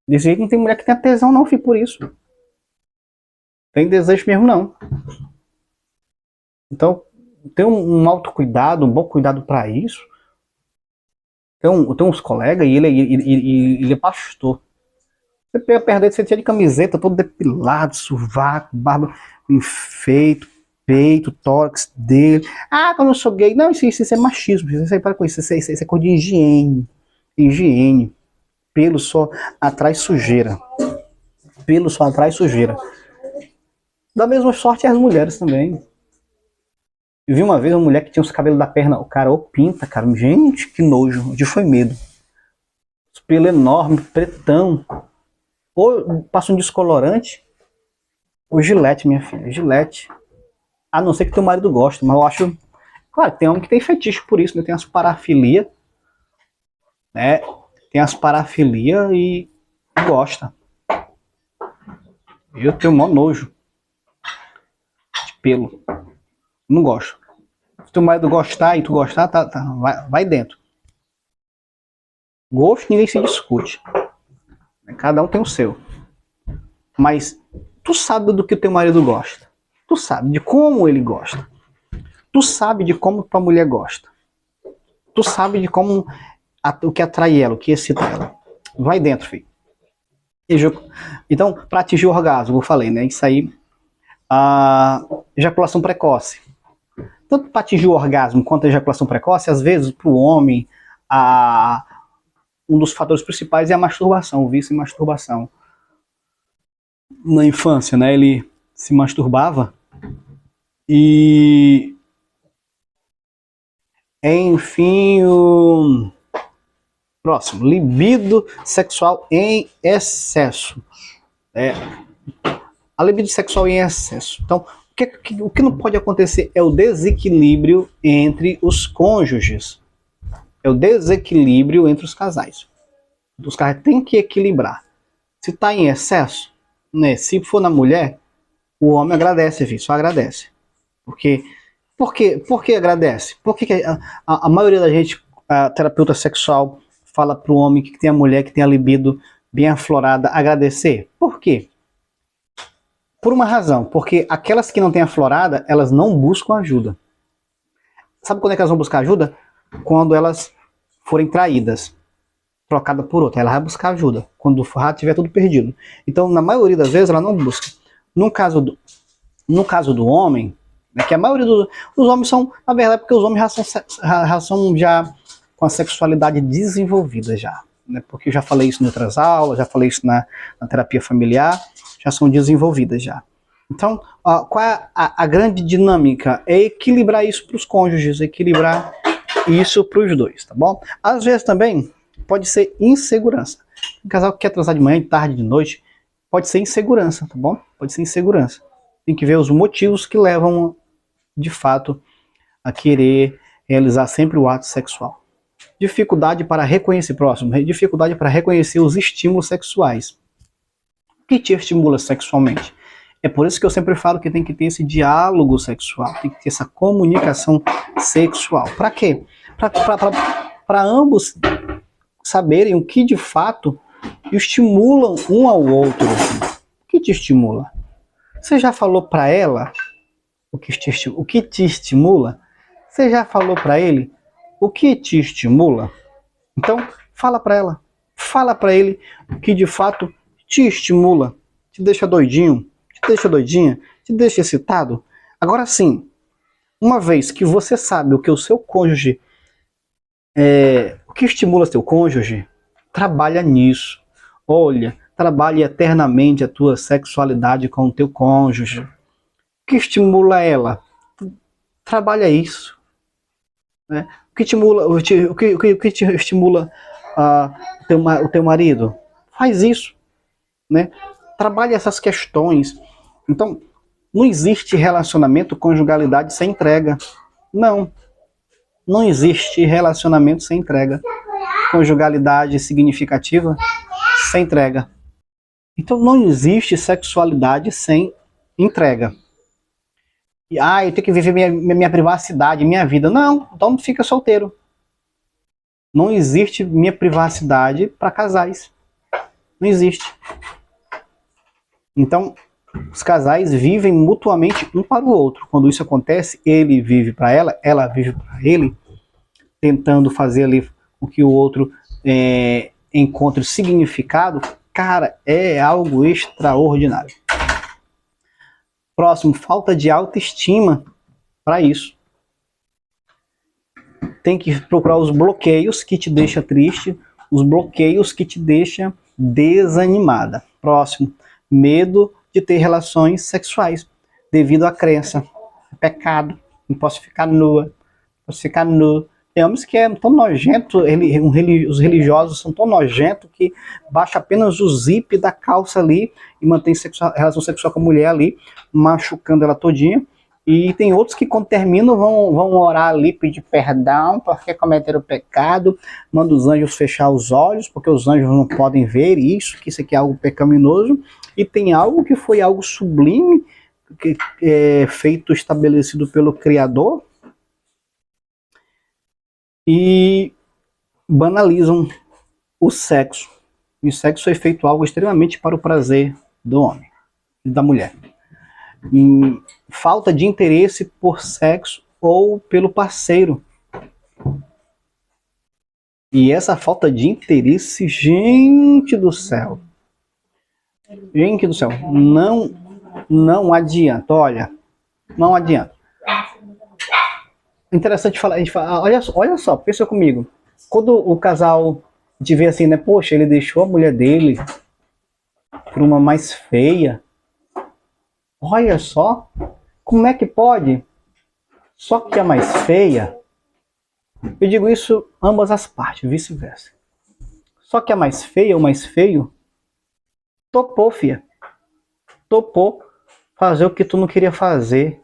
desse jeito não tem mulher que tenha tesão não, filho, por isso. Tem desejo mesmo não. Então, ter um autocuidado, um bom cuidado para isso, Tem uns colegas e ele é pastor. Você pega perto dele, você tinha de camiseta, todo depilado, sovaco, barba, enfeito, peito, tórax dele. Ah, quando eu sou gay. Não, isso é machismo. Isso aí para com isso. Isso é coisa de higiene. Higiene. Pelo só atrai sujeira. Pelo só atrai sujeira. Da mesma sorte as mulheres também. Eu vi uma vez uma mulher que tinha os cabelos da perna, o cara, ou pinta, cara. Gente, que nojo. De foi medo. Os pelos enormes, pretão. Ou passa um descolorante, ou Gillette, minha filha. Gillette. A não ser que teu marido goste, mas eu acho. Claro, tem homem que tem fetiche por isso, né? Tem as parafilia, né? Tem as parafilia e gosta. Eu tenho mó nojo de pelo. Não gosto. Se teu marido gostar e tu gostar, tá, vai dentro. Gosto ninguém se discute. Cada um tem o seu. Mas tu sabe do que o teu marido gosta. Tu sabe de como ele gosta. Tu sabe de como tua mulher gosta. Tu sabe de como o que atrai ela, o que excita ela. Vai dentro, filho. Então, para atingir o orgasmo, eu falei, né? Isso aí, a ejaculação precoce. Tanto para atingir o orgasmo quanto a ejaculação precoce, às vezes, para o homem, um dos fatores principais é a masturbação, o vício em masturbação. Na infância, né? Ele se masturbava e... Enfim, o próximo, libido sexual em excesso. A libido sexual em excesso. Então, o que não pode acontecer é o desequilíbrio entre os cônjuges. É o desequilíbrio entre os casais. Os caras têm que equilibrar. Se está em excesso, né? Se for na mulher, o homem agradece, filho, só agradece. Por que agradece? Por que a maioria da gente, a terapeuta sexual, fala para o homem que tem a mulher que tem a libido bem aflorada agradecer? Por quê? Por uma razão, porque aquelas que não têm aflorada, elas não buscam ajuda. Sabe quando é que elas vão buscar ajuda? Quando elas forem traídas, trocada por outra. Ela vai buscar ajuda, quando o rato tiver tudo perdido. Então, na maioria das vezes, ela não busca. No caso do homem, né, que a maioria dos homens são, na verdade, porque os homens já são com a sexualidade desenvolvida já. Né, porque eu já falei isso em outras aulas, já falei isso na terapia familiar, já são desenvolvidas já. Então, qual é a grande dinâmica? É equilibrar isso para os cônjuges, equilibrar isso para os dois, tá bom? Às vezes também pode ser insegurança. Um casal que quer transar de manhã, de tarde, de noite, pode ser insegurança, tá bom? Pode ser insegurança. Tem que ver os motivos que levam, de fato, a querer realizar sempre o ato sexual. Dificuldade para reconhecer, dificuldade para reconhecer os estímulos sexuais. O que te estimula sexualmente? É por isso que eu sempre falo que tem que ter esse diálogo sexual, tem que ter essa comunicação sexual. Para quê? Para ambos saberem o que de fato estimulam um ao outro. O que te estimula? Você já falou para ela o que te estimula? Você já falou para ele o que te estimula? Então, fala para ela, fala para ele o que de fato te estimula, te deixa doidinho, te deixa doidinha, te deixa excitado. Agora sim, uma vez que você sabe o que o seu cônjuge, o que estimula seu cônjuge, trabalha nisso. Olha, trabalhe eternamente a tua sexualidade com o teu cônjuge. O que estimula ela? Trabalha isso. Né? O que te estimula o teu marido? Faz isso. Né? Trabalhe essas questões. Então, não existe relacionamento, conjugalidade sem entrega. Não existe relacionamento sem entrega. Conjugalidade significativa sem entrega. Então não existe sexualidade sem entrega. E eu tenho que viver minha privacidade, minha vida. Não, então fica solteiro. Não existe minha privacidade para casais. Não existe. Então, os casais vivem mutuamente um para o outro. Quando isso acontece, ele vive para ela vive para ele, tentando fazer ali com que o outro encontre significado, cara, é algo extraordinário. Próximo, falta de autoestima para isso. Tem que procurar os bloqueios que te deixam triste, os bloqueios que te deixam desanimada. Próximo, medo de ter relações sexuais devido à crença, pecado, não posso ficar nua, posso ficar nu. Tem homens que é tão nojento, os religiosos são tão nojentos que baixa apenas o zip da calça ali e mantém relação sexual com a mulher ali, machucando ela todinha. E tem outros que quando terminam vão orar ali, pedir perdão porque cometeram pecado, manda os anjos fechar os olhos, porque os anjos não podem ver isso, que isso aqui é algo pecaminoso. E tem algo que foi algo sublime, que é feito, estabelecido pelo Criador, e banalizam o sexo. E o sexo foi feito algo extremamente para o prazer do homem e da mulher. E falta de interesse por sexo ou pelo parceiro. E essa falta de interesse, gente do céu, não adianta, olha, não adianta. Interessante falar, a gente fala, olha só, pensa comigo, quando o casal te vê assim, né, poxa, ele deixou a mulher dele por uma mais feia, olha só, como é que pode? Só que a mais feia, eu digo isso ambas as partes, vice-versa. Só que a mais feia, o mais feio, topou, filha. Topou fazer o que tu não queria fazer.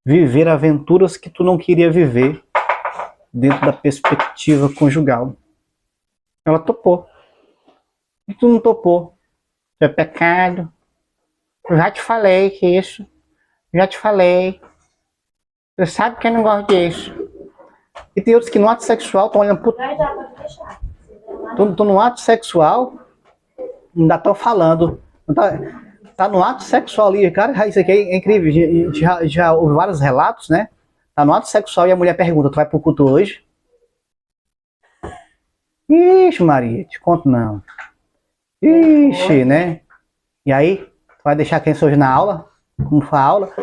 Viver aventuras que tu não queria viver dentro da perspectiva conjugal. Ela topou. E tu não topou. É pecado. Eu já te falei que isso. Já te falei. Você sabe que eu não gosto disso. E tem outros que no ato sexual estão olhando pro... Tô no ato sexual, ainda estão falando. Tá no ato sexual ali, cara, isso aqui é incrível. Já houve vários relatos, né? Tá no ato sexual e a mulher pergunta, tu vai pro culto hoje? Ixi, Maria, te conto não. Ixi, né? E aí, tu vai deixar quem hoje na aula? Como foi a aula?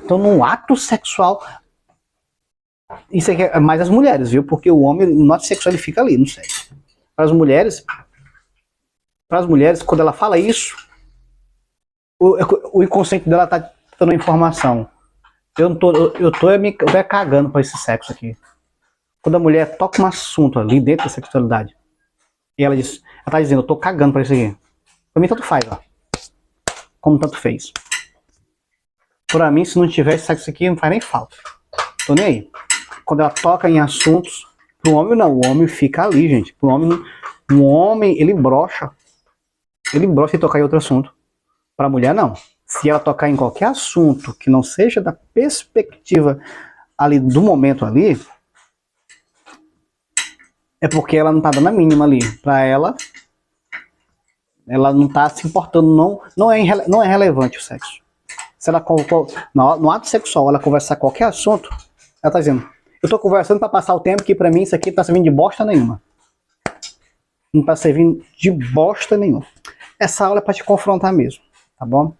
Então, no ato sexual... Isso aqui é mais as mulheres, viu? Porque o homem, no ato sexual, ele fica ali, não sei. Para as mulheres, quando ela fala isso, o inconsciente dela tá dando informação. Eu tô cagando para esse sexo aqui. Quando a mulher toca um assunto ali dentro da sexualidade, e ela tá dizendo, eu tô cagando para isso aqui. Pra mim tanto faz, ó. Como tanto fez. Pra mim, se não tivesse sexo aqui, não faz nem falta. Tô nem aí. Quando ela toca em assuntos, pro homem não, o homem fica ali, gente. Pro homem, um homem, ele brocha. Ele brocha e tocar em outro assunto. Pra mulher, não. Se ela tocar em qualquer assunto que não seja da perspectiva ali do momento ali, é porque ela não tá dando a mínima ali. Pra ela não tá se importando, não é relevante o sexo. Se ela no ato sexual ela conversar qualquer assunto, ela tá dizendo, eu tô conversando pra passar o tempo que pra mim isso aqui não tá servindo de bosta nenhuma. Não tá servindo de bosta nenhuma. Essa aula é pra te confrontar mesmo, tá bom?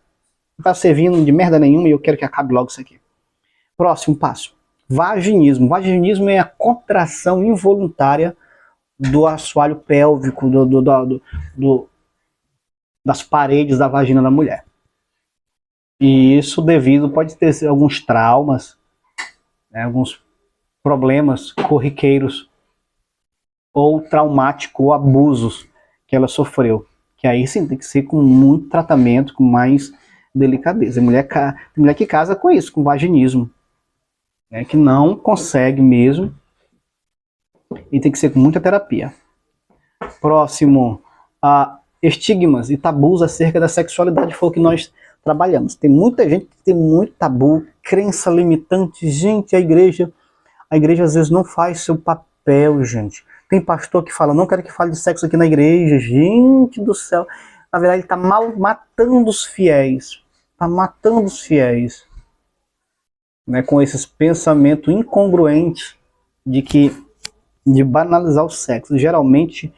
Não tá servindo de merda nenhuma e eu quero que acabe logo isso aqui. Próximo passo. Vaginismo. Vaginismo é a contração involuntária do assoalho pélvico, das paredes da vagina da mulher. E isso pode ter alguns traumas, né, alguns problemas corriqueiros, ou traumático, ou abusos que ela sofreu. Que aí sim tem que ser com muito tratamento, com mais delicadeza. Tem mulher que casa com isso, com vaginismo, né, que não consegue mesmo, e tem que ser com muita terapia. Próximo, estigmas e tabus acerca da sexualidade, foi o que nós trabalhamos. Tem muita gente que tem muito tabu, crença limitante. Gente, a igreja às vezes não faz seu papel, gente. Tem pastor que fala, não quero que fale de sexo aqui na igreja. Gente do céu. Na verdade, ele está matando os fiéis. Está matando os fiéis. Né, com esses pensamentos incongruentes de que de banalizar o sexo. Geralmente,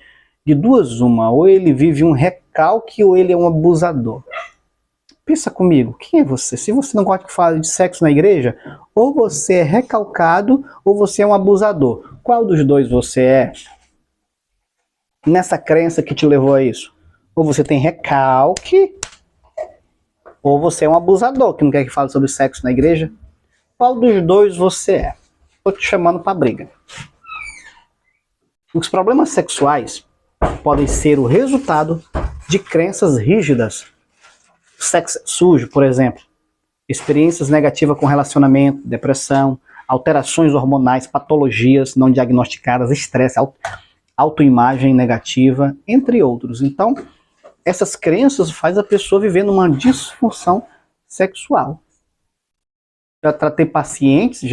de duas uma, ou ele vive um recalque ou ele é um abusador. Pensa comigo, quem é você? Se você não gosta de falar de sexo na igreja, ou você é recalcado ou você é um abusador. Qual dos dois você é? Nessa crença que te levou a isso? Ou você tem recalque, ou você é um abusador que não quer que fale sobre sexo na igreja. Qual dos dois você é? Estou te chamando para briga. Os problemas sexuais podem ser o resultado de crenças rígidas. Sexo sujo, por exemplo. Experiências negativas com relacionamento, depressão, alterações hormonais, patologias não diagnosticadas, estresse, autoimagem negativa, entre outros. Então, essas crenças fazem a pessoa viver numa disfunção sexual. Já tratei pacientes, e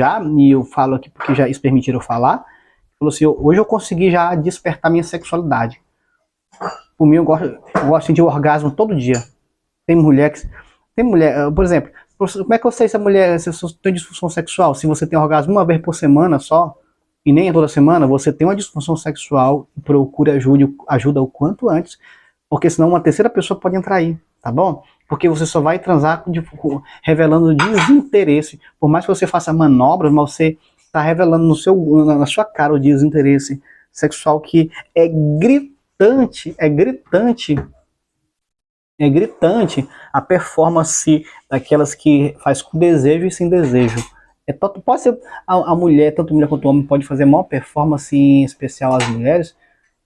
eu falo aqui porque já eles permitiram eu falar, falou assim, hoje eu consegui já despertar minha sexualidade. Por mim, eu gosto de sentir o orgasmo todo dia. Tem mulher, por exemplo, como é que eu sei se a mulher tem disfunção sexual? Se você tem orgasmo uma vez por semana só, e nem toda semana, você tem uma disfunção sexual, procure ajuda o quanto antes, porque senão uma terceira pessoa pode entrar aí, tá bom? Porque você só vai transar revelando desinteresse. Por mais que você faça manobras, mas você está revelando na sua cara o desinteresse sexual, que é gritante, é gritante a performance daquelas que faz com desejo e sem desejo. Pode ser a mulher, tanto mulher quanto homem, pode fazer maior performance, em especial as mulheres,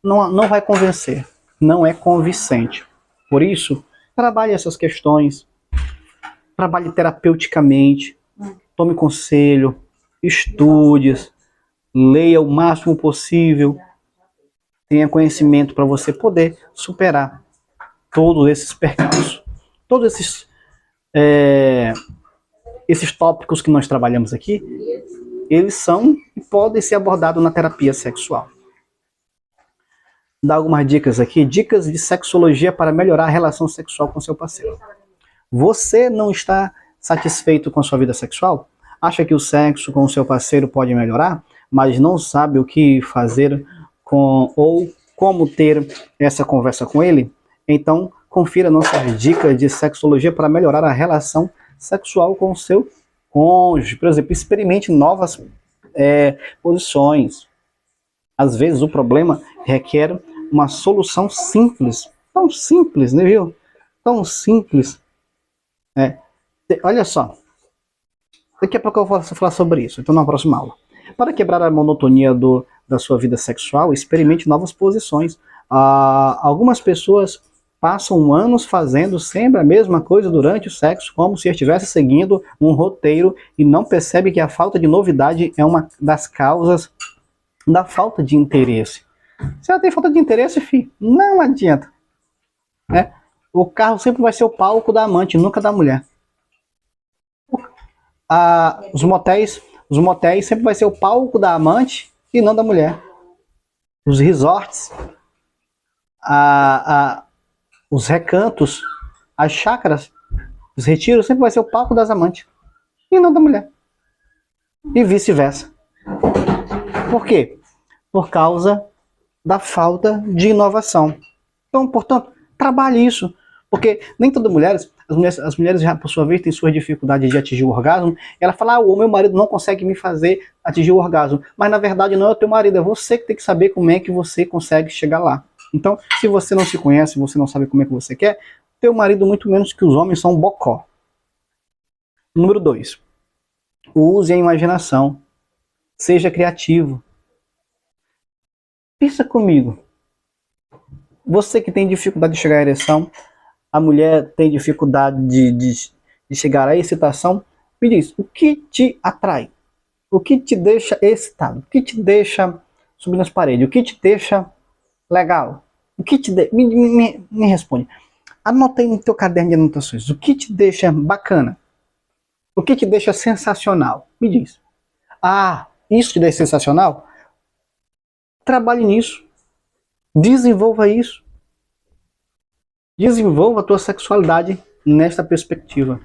não vai convencer, não é convincente. Por isso, trabalhe essas questões, trabalhe terapeuticamente, tome conselho, estude, leia o máximo possível, tenha conhecimento para você poder superar todos esses percalços, todos esses tópicos que nós trabalhamos aqui, eles são e podem ser abordados na terapia sexual. Vou dar algumas dicas aqui, dicas de sexologia para melhorar a relação sexual com seu parceiro. Você não está satisfeito com a sua vida sexual? Acha que o sexo com o seu parceiro pode melhorar, mas não sabe o que fazer ou como ter essa conversa com ele? Então, confira nossas dicas de sexologia para melhorar a relação sexual com o seu cônjuge. Por exemplo, experimente novas posições. Às vezes o problema requer uma solução simples. Tão simples, né, viu? Tão simples. Olha só. Daqui a pouco eu vou falar sobre isso, então na próxima aula. Para quebrar a monotonia da sua vida sexual, experimente novas posições. Algumas pessoas passam anos fazendo sempre a mesma coisa durante o sexo, como se estivesse seguindo um roteiro, e não percebe que a falta de novidade é uma das causas da falta de interesse. Se ela tem falta de interesse, filho, não adianta. O carro sempre vai ser o palco da amante, nunca da mulher. Os motéis sempre vai ser o palco da amante e não da mulher. Os resorts, os recantos, as chácaras, os retiros sempre vai ser o palco das amantes e não da mulher. E vice-versa. Por quê? Por causa da falta de inovação. Então, portanto, trabalhe isso. Porque nem todas as mulheres já, por sua vez, têm suas dificuldades de atingir o orgasmo. Ela fala, o meu marido não consegue me fazer atingir o orgasmo. Mas, na verdade, não é o teu marido, é você que tem que saber como é que você consegue chegar lá. Então, se você não se conhece, você não sabe como é que você quer, teu marido, muito menos que os homens, são um bocó. Número 2. Use a imaginação. Seja criativo. Pensa comigo. Você que tem dificuldade de chegar à ereção, a mulher tem dificuldade de chegar à excitação, me diz, o que te atrai? O que te deixa excitado? O que te deixa subir nas paredes? O que te deixa legal? O que te me responde. Anota aí no teu caderno de anotações. O que te deixa bacana? O que te deixa sensacional? Me diz. Isso te deixa sensacional? Trabalhe nisso. Desenvolva isso. Desenvolva a tua sexualidade nesta perspectiva.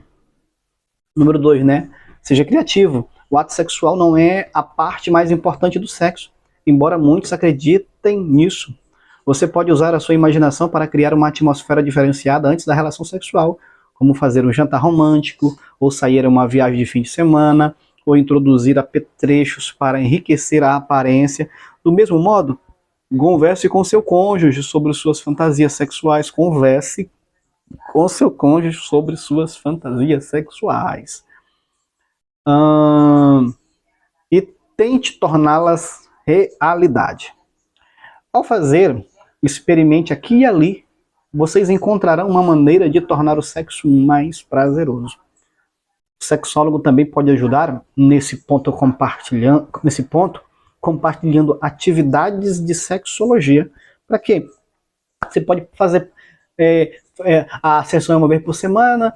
Número 2, né? Seja criativo. O ato sexual não é a parte mais importante do sexo. embora muitos acreditem nisso. Você pode usar a sua imaginação para criar uma atmosfera diferenciada antes da relação sexual, como fazer um jantar romântico, ou sair a uma viagem de fim de semana, ou introduzir apetrechos para enriquecer a aparência. Do mesmo modo, converse com seu cônjuge sobre suas fantasias sexuais. Converse com seu cônjuge sobre suas fantasias sexuais. E tente torná-las realidade. Ao fazer, experimente aqui e ali, vocês encontrarão uma maneira de tornar o sexo mais prazeroso. O sexólogo também pode ajudar nesse ponto, compartilhando atividades de sexologia. Para quê? Você pode fazer a sessão uma vez por semana,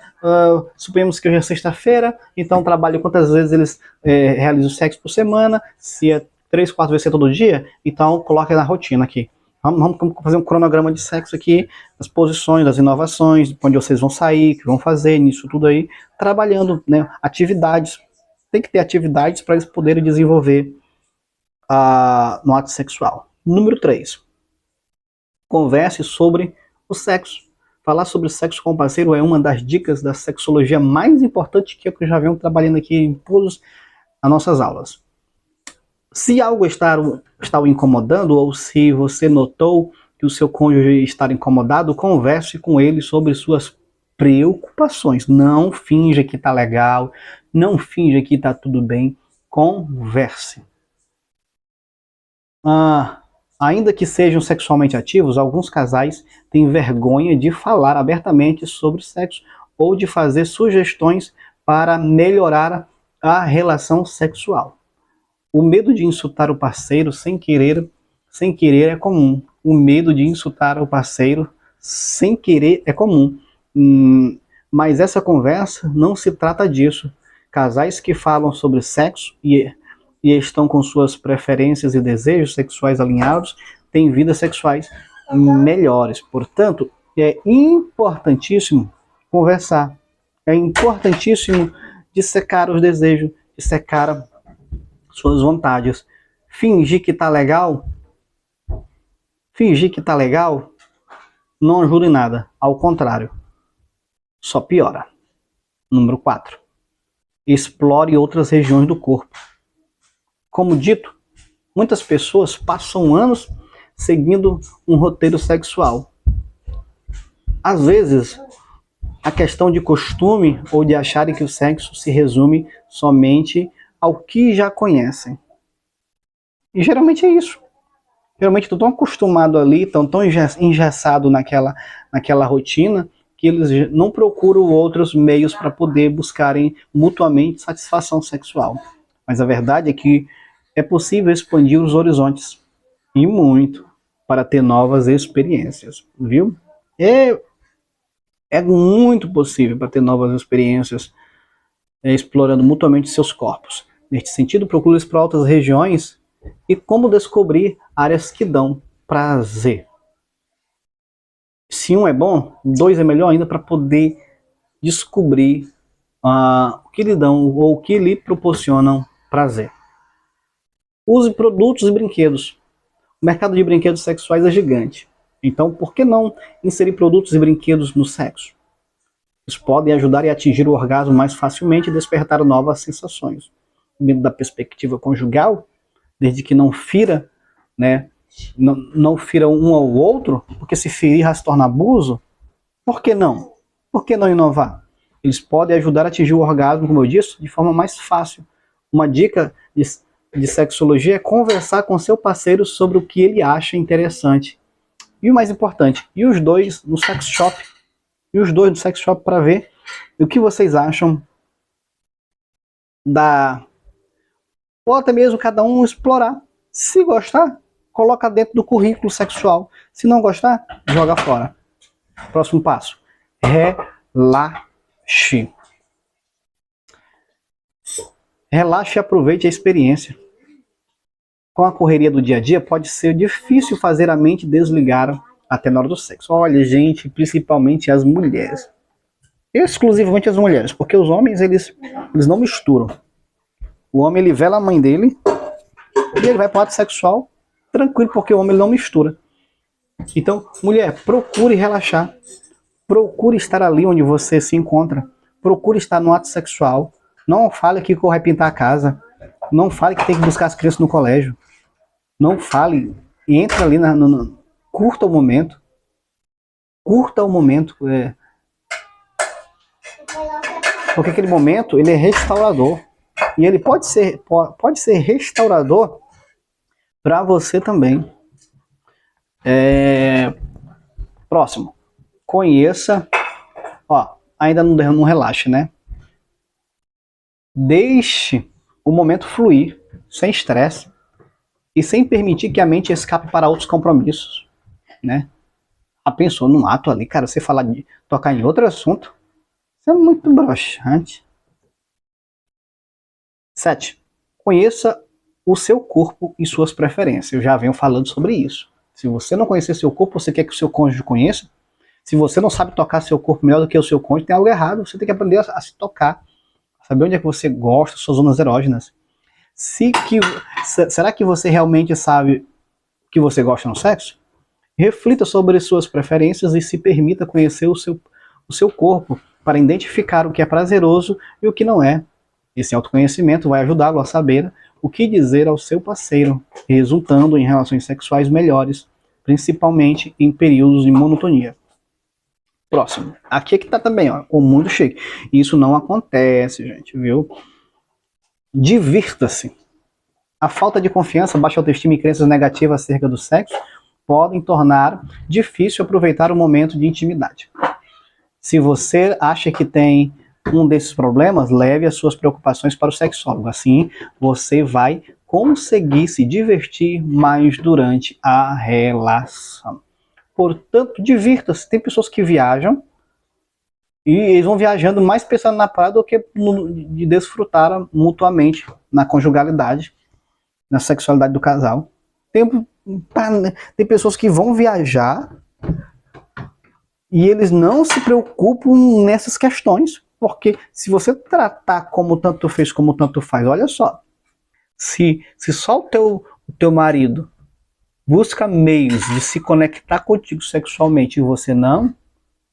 suponhamos que hoje é sexta-feira, então trabalhe quantas vezes eles realizam sexo por semana, se é 3, 4 vezes todo dia, então coloque na rotina aqui. Vamos fazer um cronograma de sexo aqui, as posições, as inovações, onde vocês vão sair, o que vão fazer, nisso tudo aí, trabalhando, né, atividades. Tem que ter atividades para eles poderem desenvolver no ato sexual. Número 3. Converse sobre o sexo. Falar sobre sexo com o parceiro é uma das dicas da sexologia mais importante que eu já venho trabalhando aqui em todas as nossas aulas. Se algo está o incomodando, ou se você notou que o seu cônjuge está incomodado, converse com ele sobre suas preocupações. Não finja que está legal, não finja que está tudo bem, converse. Ainda que sejam sexualmente ativos, alguns casais têm vergonha de falar abertamente sobre sexo ou de fazer sugestões para melhorar a relação sexual. O medo de insultar o parceiro sem querer é comum. O medo de insultar o parceiro sem querer é comum. Mas essa conversa não se trata disso. Casais que falam sobre sexo e estão com suas preferências e desejos sexuais alinhados têm vidas sexuais melhores. Portanto, é importantíssimo conversar. É importantíssimo dissecar os desejos, dissecar suas vontades. Fingir que tá legal não ajuda em nada. Ao contrário, só piora. Número 4. Explore outras regiões do corpo. Como dito, muitas pessoas passam anos seguindo um roteiro sexual. Às vezes, a questão de costume ou de acharem que o sexo se resume somente ao que já conhecem. E geralmente é isso. Geralmente estão tão acostumados ali, estão tão engessados naquela rotina, que eles não procuram outros meios para poder buscarem mutuamente satisfação sexual. Mas a verdade é que é possível expandir os horizontes, e muito, para ter novas experiências, viu? É muito possível para ter novas experiências, explorando mutuamente seus corpos. Neste sentido, procure explorar outras regiões e como descobrir áreas que dão prazer. Se um é bom, 2 é melhor ainda para poder descobrir o que lhe dão ou o que lhe proporcionam prazer. Use produtos e brinquedos. O mercado de brinquedos sexuais é gigante. Então, por que não inserir produtos e brinquedos no sexo? Eles podem ajudar a atingir o orgasmo mais facilmente e despertar novas sensações. Dentro da perspectiva conjugal, desde que não fira, né, não fira um ao outro, porque se ferir já se torna abuso, por que não? Por que não inovar? Eles podem ajudar a atingir o orgasmo, como eu disse, de forma mais fácil. Uma dica de sexologia é conversar com seu parceiro sobre o que ele acha interessante. E o mais importante, e os dois no sex shop. Para ver o que vocês acham ou até mesmo cada um explorar. Se gostar, coloca dentro do currículo sexual. Se não gostar, joga fora. Próximo passo. Relaxe. Relaxe e aproveite a experiência. Com a correria do dia a dia, pode ser difícil fazer a mente desligar até na hora do sexo. Olha, gente, principalmente as mulheres. Exclusivamente as mulheres, porque os homens, eles não misturam. O homem, ele vela a mãe dele e ele vai para o ato sexual tranquilo, porque o homem ele não mistura. Então, mulher, procure relaxar. Procure estar ali onde você se encontra. Procure estar no ato sexual. Não fale que vai pintar a casa. Não fale que tem que buscar as crianças no colégio. Não fale. E entra ali curta o momento. Curta o momento. Porque aquele momento, ele é restaurador. E ele pode ser restaurador para você também. Próximo. Conheça. Ó, ainda não relaxa, né? Deixe o momento fluir, sem estresse e sem permitir que a mente escape para outros compromissos, né? Pensou num ato ali, cara, você tocar em outro assunto, isso é muito broxante. 7. Conheça o seu corpo e suas preferências. Eu já venho falando sobre isso. Se você não conhecer seu corpo, você quer que o seu cônjuge conheça? Se você não sabe tocar seu corpo melhor do que o seu cônjuge, tem algo errado. Você tem que aprender a se tocar. Saber onde é que você gosta, suas zonas erógenas. Será que você realmente sabe o que você gosta no sexo? Reflita sobre suas preferências e se permita conhecer o seu corpo para identificar o que é prazeroso e o que não é. Esse autoconhecimento vai ajudá-lo a saber o que dizer ao seu parceiro, resultando em relações sexuais melhores, principalmente em períodos de monotonia. Próximo. Aqui é que tá também, ó, o mundo cheio. Isso não acontece, gente, viu? Divirta-se. A falta de confiança, baixa autoestima e crenças negativas acerca do sexo podem tornar difícil aproveitar o momento de intimidade. Se você acha que tem um desses problemas, leve as suas preocupações para o sexólogo. Assim, você vai conseguir se divertir mais durante a relação. Portanto, divirta-se. Tem pessoas que viajam e eles vão viajando mais pensando na praia do que de desfrutar mutuamente na conjugalidade, na sexualidade do casal. Tem pessoas que vão viajar e eles não se preocupam nessas questões, porque se você tratar como tanto fez, como tanto faz, olha só, se só o teu marido busca meios de se conectar contigo sexualmente e você não,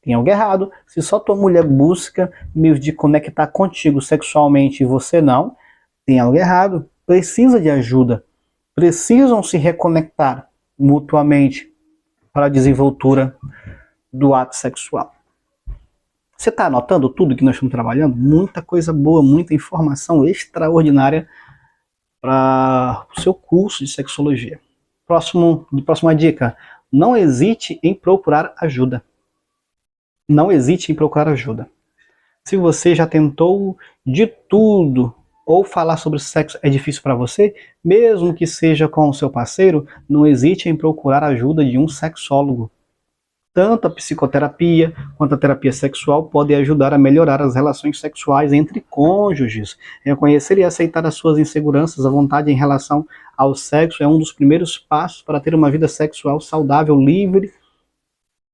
tem algo errado. Se só tua mulher busca meios de conectar contigo sexualmente e você não, tem algo errado. Precisa de ajuda. Precisam se reconectar mutuamente para a desenvoltura do ato sexual. Você está anotando tudo que nós estamos trabalhando? Muita coisa boa, muita informação extraordinária para o seu curso de sexologia. Próxima dica. Não hesite em procurar ajuda. Não hesite em procurar ajuda. Se você já tentou de tudo ou falar sobre sexo é difícil para você, mesmo que seja com o seu parceiro, não hesite em procurar a ajuda de um sexólogo. Tanto a psicoterapia quanto a terapia sexual podem ajudar a melhorar as relações sexuais entre cônjuges. Reconhecer e aceitar as suas inseguranças, a vontade em relação ao sexo é um dos primeiros passos para ter uma vida sexual saudável, livre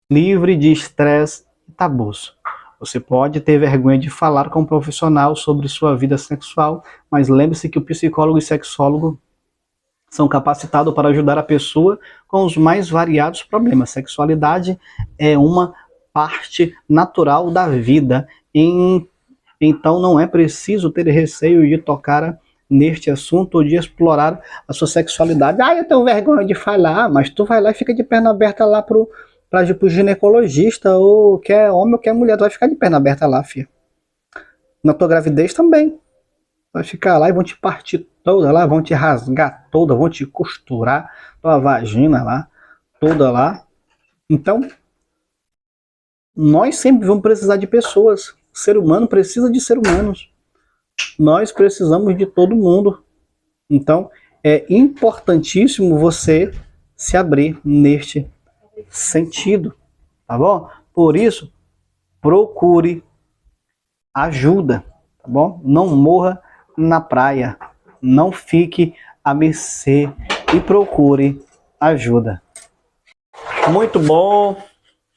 de estresse e tabus. Você pode ter vergonha de falar com um profissional sobre sua vida sexual, mas lembre-se que o psicólogo e sexólogo são capacitados para ajudar a pessoa com os mais variados problemas. Sexualidade é uma parte natural da vida, então não é preciso ter receio de tocar neste assunto ou de explorar a sua sexualidade. Eu tenho vergonha de falar, mas tu vai lá e fica de perna aberta lá pro ginecologista, ou quer homem ou quer mulher, tu vai ficar de perna aberta lá, filha. Na tua gravidez também. Vai ficar lá e vão te partir toda lá, vão te rasgar toda, vão te costurar tua vagina lá, toda lá. Então, nós sempre vamos precisar de pessoas. O ser humano precisa de seres humanos. Nós precisamos de todo mundo. Então, é importantíssimo você se abrir neste sentido, tá bom? Por isso, procure ajuda, tá bom? Não morra na praia, não fique à mercê e procure ajuda. Muito bom.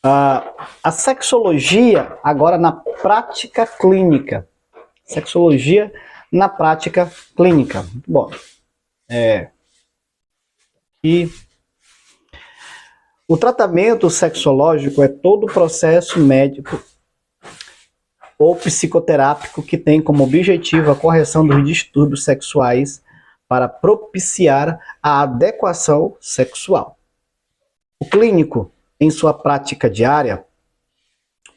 A sexologia agora na prática clínica. Sexologia na prática clínica. Bom, que o tratamento sexológico é todo o processo médico ou psicoterápico que tem como objetivo a correção dos distúrbios sexuais para propiciar a adequação sexual. O clínico, em sua prática diária,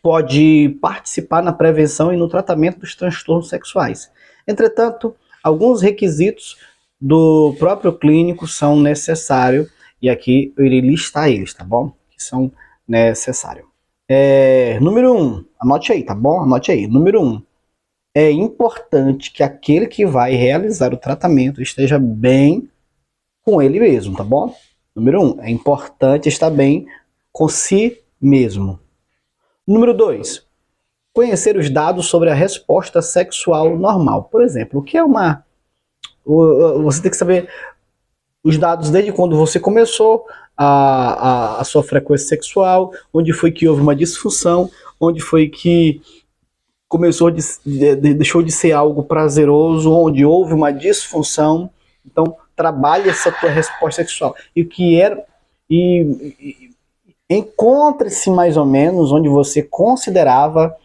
pode participar na prevenção e no tratamento dos transtornos sexuais. Entretanto, alguns requisitos do próprio clínico são necessários, e aqui eu irei listar eles, tá bom? Que são necessários. Número 1, anote aí, tá bom? Anote aí. Número 1, é importante que aquele que vai realizar o tratamento esteja bem com ele mesmo, tá bom? Número 1, é importante estar bem com si mesmo. Número 2, conhecer os dados sobre a resposta sexual normal. Por exemplo, o que é uma... Você tem que saber os dados desde quando você começou a sua frequência sexual, onde foi que houve uma disfunção, onde foi que deixou de ser algo prazeroso, onde houve uma disfunção. Então, trabalhe essa tua resposta sexual. E o que era... encontre-se mais ou menos onde você considerava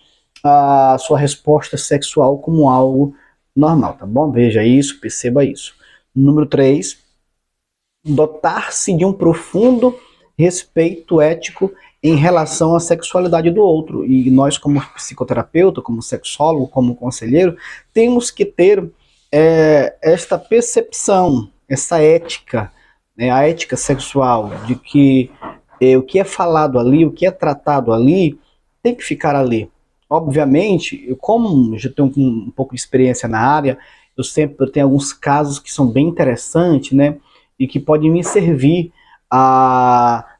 a sua resposta sexual como algo normal, tá bom? Veja isso, perceba isso. Número 3, dotar-se de um profundo respeito ético em relação à sexualidade do outro. E nós, como psicoterapeuta, como sexólogo, como conselheiro, temos que ter esta percepção, essa ética, né, a ética sexual, de que o que é falado ali, o que é tratado ali, tem que ficar ali. Obviamente, eu, como já tenho um pouco de experiência na área, eu sempre tenho alguns casos que são bem interessantes, né? E que podem me servir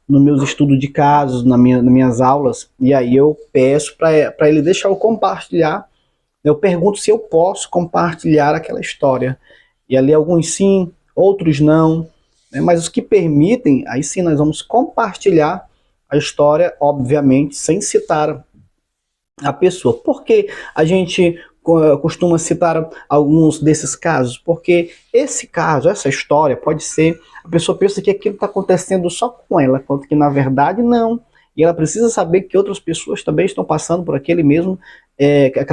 nos meus estudos de casos, nas minhas aulas. E aí eu peço para ele deixar eu compartilhar. Eu pergunto se eu posso compartilhar aquela história. E ali alguns sim, outros não. Mas os que permitem, aí sim nós vamos compartilhar a história, obviamente, sem citar a pessoa. Por que a gente costuma citar alguns desses casos? Porque esse caso, essa história, pode ser, a pessoa pensa que aquilo está acontecendo só com ela, quanto que na verdade não. E ela precisa saber que outras pessoas também estão passando por aquela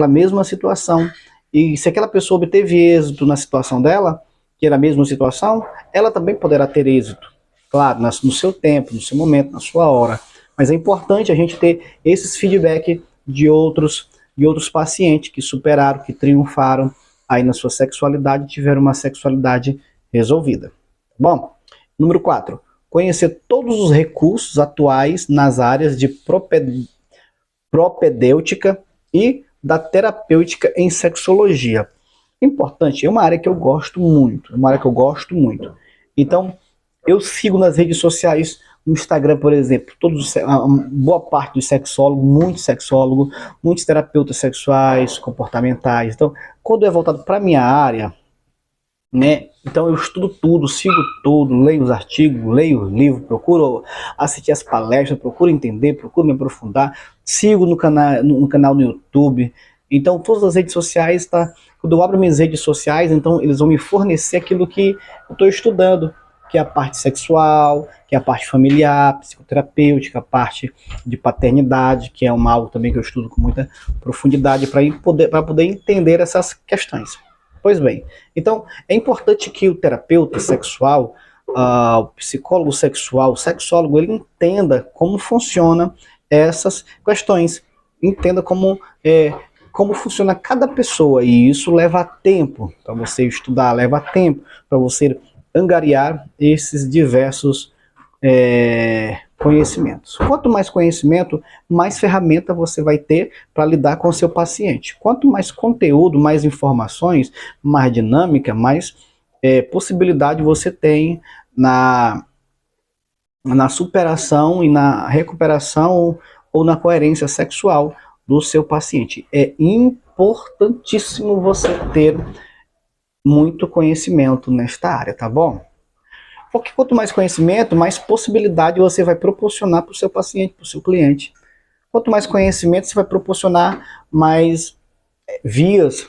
mesma situação. E se aquela pessoa obteve êxito na situação dela, que era a mesma situação, ela também poderá ter êxito. Claro, no seu tempo, no seu momento, na sua hora. Mas é importante a gente ter esses feedback de outros pacientes que superaram, que triunfaram aí na sua sexualidade e tiveram uma sexualidade resolvida. Bom, número 4. Conhecer todos os recursos atuais nas áreas de propedêutica e da terapêutica em sexologia. Importante, é uma área que eu gosto muito, Então, eu sigo nas redes sociais, no Instagram, por exemplo, boa parte dos sexólogos, muitos terapeutas sexuais, comportamentais. Então, quando é voltado para a minha área, né? Então eu estudo tudo, sigo tudo, leio os artigos, leio os livros, procuro assistir as palestras, procuro entender, procuro me aprofundar, sigo no canal no YouTube. Então todas as redes sociais, tá? Quando eu abro minhas redes sociais, então eles vão me fornecer aquilo que eu estou estudando, que é a parte sexual, que é a parte familiar, psicoterapêutica, a parte de paternidade, que é algo também que eu estudo com muita profundidade para poder entender essas questões. Pois bem, então é importante que o terapeuta sexual, o psicólogo sexual, o sexólogo, ele entenda como funciona essas questões, entenda como funciona cada pessoa, e isso leva tempo para você estudar, leva tempo para você angariar esses diversos conhecimentos. Quanto mais conhecimento, mais ferramenta você vai ter para lidar com o seu paciente. Quanto mais conteúdo, mais informações, mais dinâmica, mais possibilidade você tem na superação e na recuperação ou na coerência sexual do seu paciente. É importantíssimo você ter muito conhecimento nesta área, tá bom? Porque quanto mais conhecimento, mais possibilidade você vai proporcionar para o seu paciente, para o seu cliente. Quanto mais conhecimento, você vai proporcionar mais vias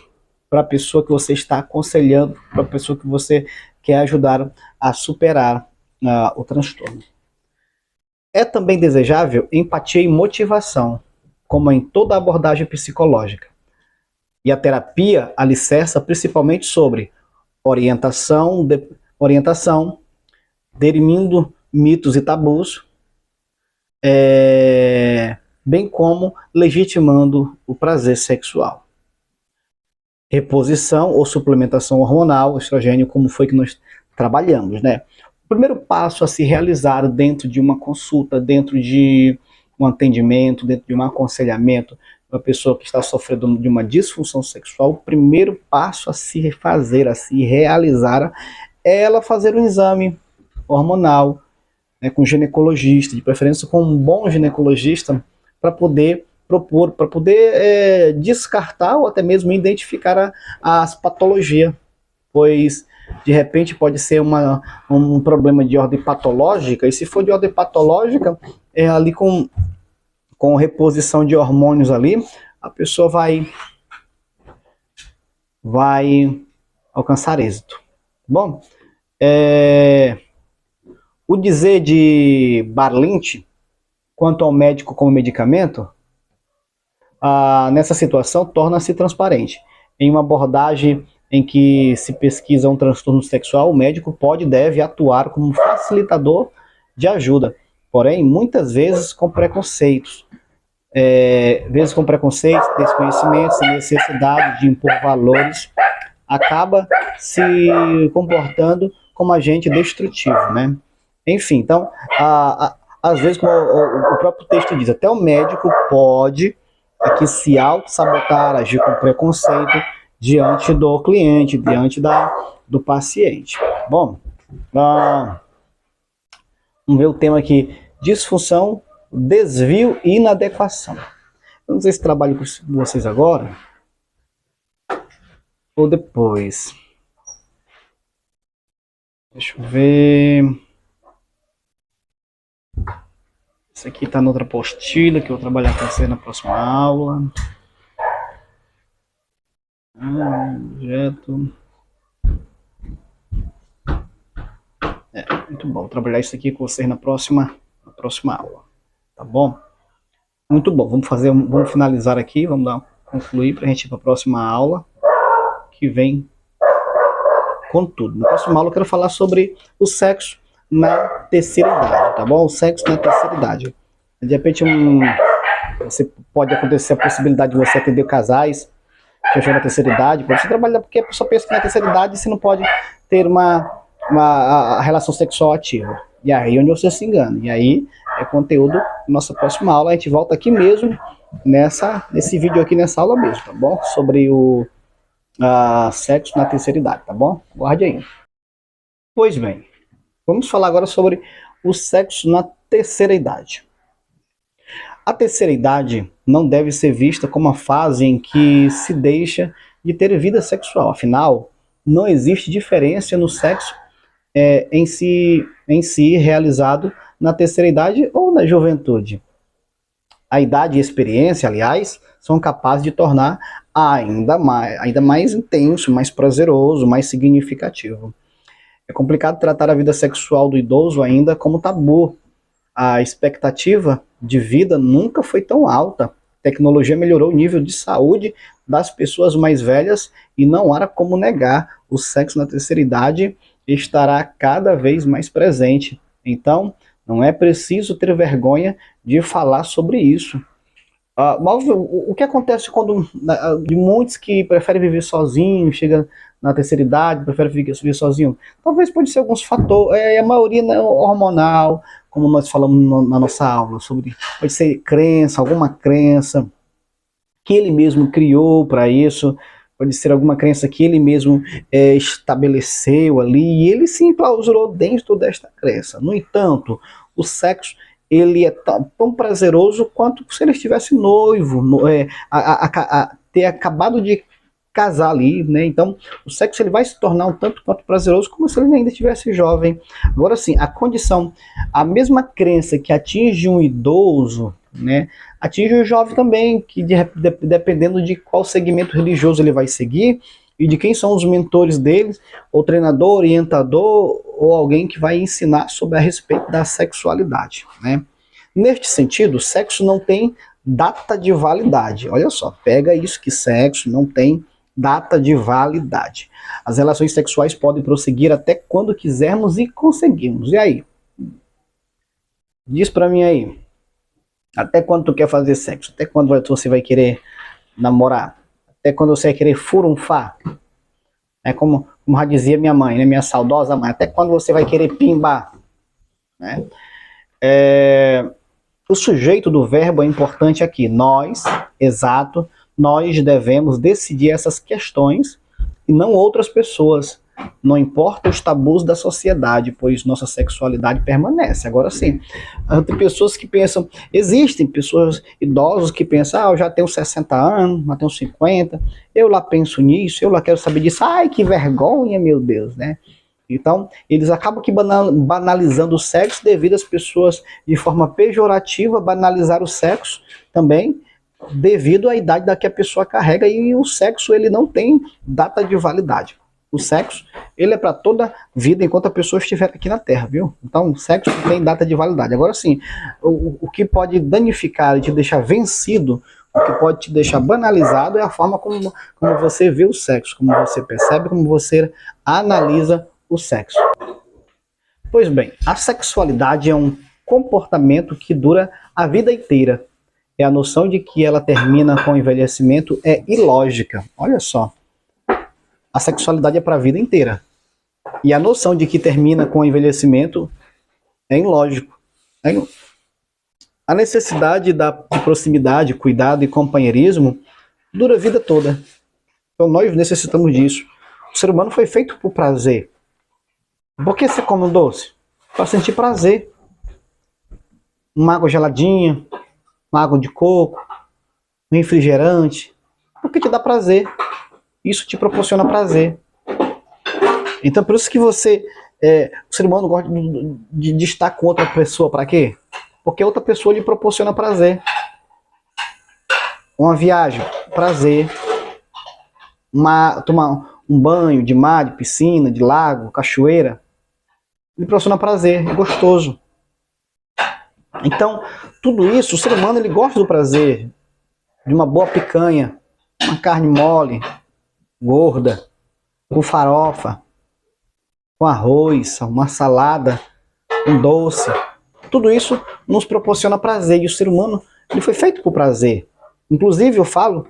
para a pessoa que você está aconselhando, para a pessoa que você quer ajudar a superar o transtorno. É também desejável empatia e motivação, como em toda abordagem psicológica. E a terapia alicerça principalmente sobre orientação, derimindo mitos e tabus, bem como legitimando o prazer sexual. Reposição ou suplementação hormonal, estrogênio, como foi que nós trabalhamos, né? O primeiro passo a se realizar dentro de uma consulta, dentro de um atendimento, dentro de um aconselhamento, uma pessoa que está sofrendo de uma disfunção sexual, o primeiro passo a se fazer, a se realizar, é ela fazer um exame hormonal, né, com ginecologista, de preferência com um bom ginecologista, para poder propor, para poder descartar ou até mesmo identificar as patologias, pois de repente pode ser um problema de ordem patológica, e se for de ordem patológica, ali com reposição de hormônios ali, a pessoa vai alcançar êxito. Bom, o dizer de Barlint quanto ao médico como medicamento, nessa situação torna-se transparente. Em uma abordagem em que se pesquisa um transtorno sexual, o médico pode e deve atuar como facilitador de ajuda, porém, muitas vezes com preconceitos. Desconhecimento, sem necessidade de impor valores, acaba se comportando como agente destrutivo, né? Enfim, então, às vezes, como o próprio texto diz, até o médico pode aqui se auto-sabotar, agir com preconceito diante do cliente, diante do paciente. Bom, vamos ver o tema aqui, disfunção, desvio e inadequação. Eu não sei se trabalho com vocês agora ou depois. Deixa eu ver. Isso aqui está noutra apostila que eu vou trabalhar com você na próxima aula. Objeto. Muito bom. Vou trabalhar isso aqui com vocês na próxima aula. Tá bom? Muito bom. Vamos finalizar aqui. Vamos concluir para a gente ir para a próxima aula que vem com tudo. Na próxima aula eu quero falar sobre o sexo na terceira idade, tá bom? O sexo na terceira idade. De repente, pode acontecer a possibilidade de você atender casais que já na terceira idade, para você trabalhar, porque a pessoa pensa que na terceira idade você não pode ter uma relação sexual ativa. E aí onde você se engana. E aí é conteúdo da nossa próxima aula. A gente volta aqui mesmo, nesse vídeo aqui, nessa aula mesmo, tá bom? Sobre o sexo na terceira idade, tá bom? Guarde aí. Pois bem, vamos falar agora sobre o sexo na terceira idade. A terceira idade não deve ser vista como a fase em que se deixa de ter vida sexual. Afinal, não existe diferença no sexo em si realizado na terceira idade ou na juventude. A idade e a experiência, aliás, são capazes de tornar ainda mais intenso, mais prazeroso, mais significativo. É complicado tratar a vida sexual do idoso ainda como tabu. A expectativa de vida nunca foi tão alta. A tecnologia melhorou o nível de saúde das pessoas mais velhas e não há como negar, o sexo na terceira idade estará cada vez mais presente. Então, não é preciso ter vergonha de falar sobre isso. O que acontece quando de muitos que preferem viver sozinhos, chega na terceira idade, preferem viver sozinho? Talvez pode ser alguns fatores, a maioria hormonal, como nós falamos na nossa aula, pode ser alguma crença que ele mesmo criou para isso, pode ser alguma crença que ele mesmo estabeleceu ali, e ele se enclausurou dentro desta crença. No entanto, o sexo ele é tão prazeroso quanto se ele estivesse noivo, ter acabado de casar ali, né? Então, o sexo ele vai se tornar um tanto quanto prazeroso como se ele ainda estivesse jovem. Agora sim, a mesma crença que atinge um idoso, né, atinge o jovem também, que dependendo de qual segmento religioso ele vai seguir, e de quem são os mentores deles, ou treinador, orientador, ou alguém que vai ensinar sobre a respeito da sexualidade, né? Neste sentido, sexo não tem data de validade. Olha só, pega isso que sexo não tem data de validade. As relações sexuais podem prosseguir até quando quisermos e conseguirmos. E aí? Diz pra mim aí. Até quando tu quer fazer sexo? Até quando você vai querer namorar? Até quando você vai querer furunfar? É como já dizia minha mãe, né? Minha saudosa mãe. Até quando você vai querer pimbar? Né? O sujeito do verbo é importante aqui. Nós, exato, nós devemos decidir essas questões e não outras pessoas. Não importa os tabus da sociedade, pois nossa sexualidade permanece. Agora sim, tem pessoas que pensam, existem pessoas idosos que pensam, eu já tenho 60 anos, já tenho 50, eu lá penso nisso, eu lá quero saber disso, ai que vergonha, meu Deus, né? Então, eles acabam que banalizando o sexo devido às pessoas, de forma pejorativa, banalizar o sexo também, devido à idade da que a pessoa carrega, e o sexo ele não tem data de validade. O sexo, ele é para toda vida enquanto a pessoa estiver aqui na Terra, viu? Então, o sexo tem data de validade. Agora sim, o que pode danificar e te deixar vencido, o que pode te deixar banalizado é a forma como você vê o sexo, como você percebe, como você analisa o sexo. Pois bem, a sexualidade é um comportamento que dura a vida inteira. E a noção de que ela termina com o envelhecimento é ilógica. Olha só. A sexualidade é para a vida inteira. E a noção de que termina com o envelhecimento é ilógico. A necessidade de proximidade, cuidado e companheirismo dura a vida toda. Então nós necessitamos disso. O ser humano foi feito por prazer. Por que você come um doce? Para sentir prazer. Uma água geladinha, uma água de coco, um refrigerante. Porque te dá prazer. Isso te proporciona prazer. Então, por isso que o ser humano gosta de estar com outra pessoa. Para quê? Porque outra pessoa lhe proporciona prazer. Uma viagem, prazer. Tomar um banho de mar, de piscina, de lago, cachoeira, lhe proporciona prazer, é gostoso. Então, tudo isso, o ser humano ele gosta do prazer, de uma boa picanha, uma carne mole, gorda, com farofa, com arroz, uma salada, um doce. Tudo isso nos proporciona prazer. E o ser humano ele foi feito por prazer. Inclusive eu falo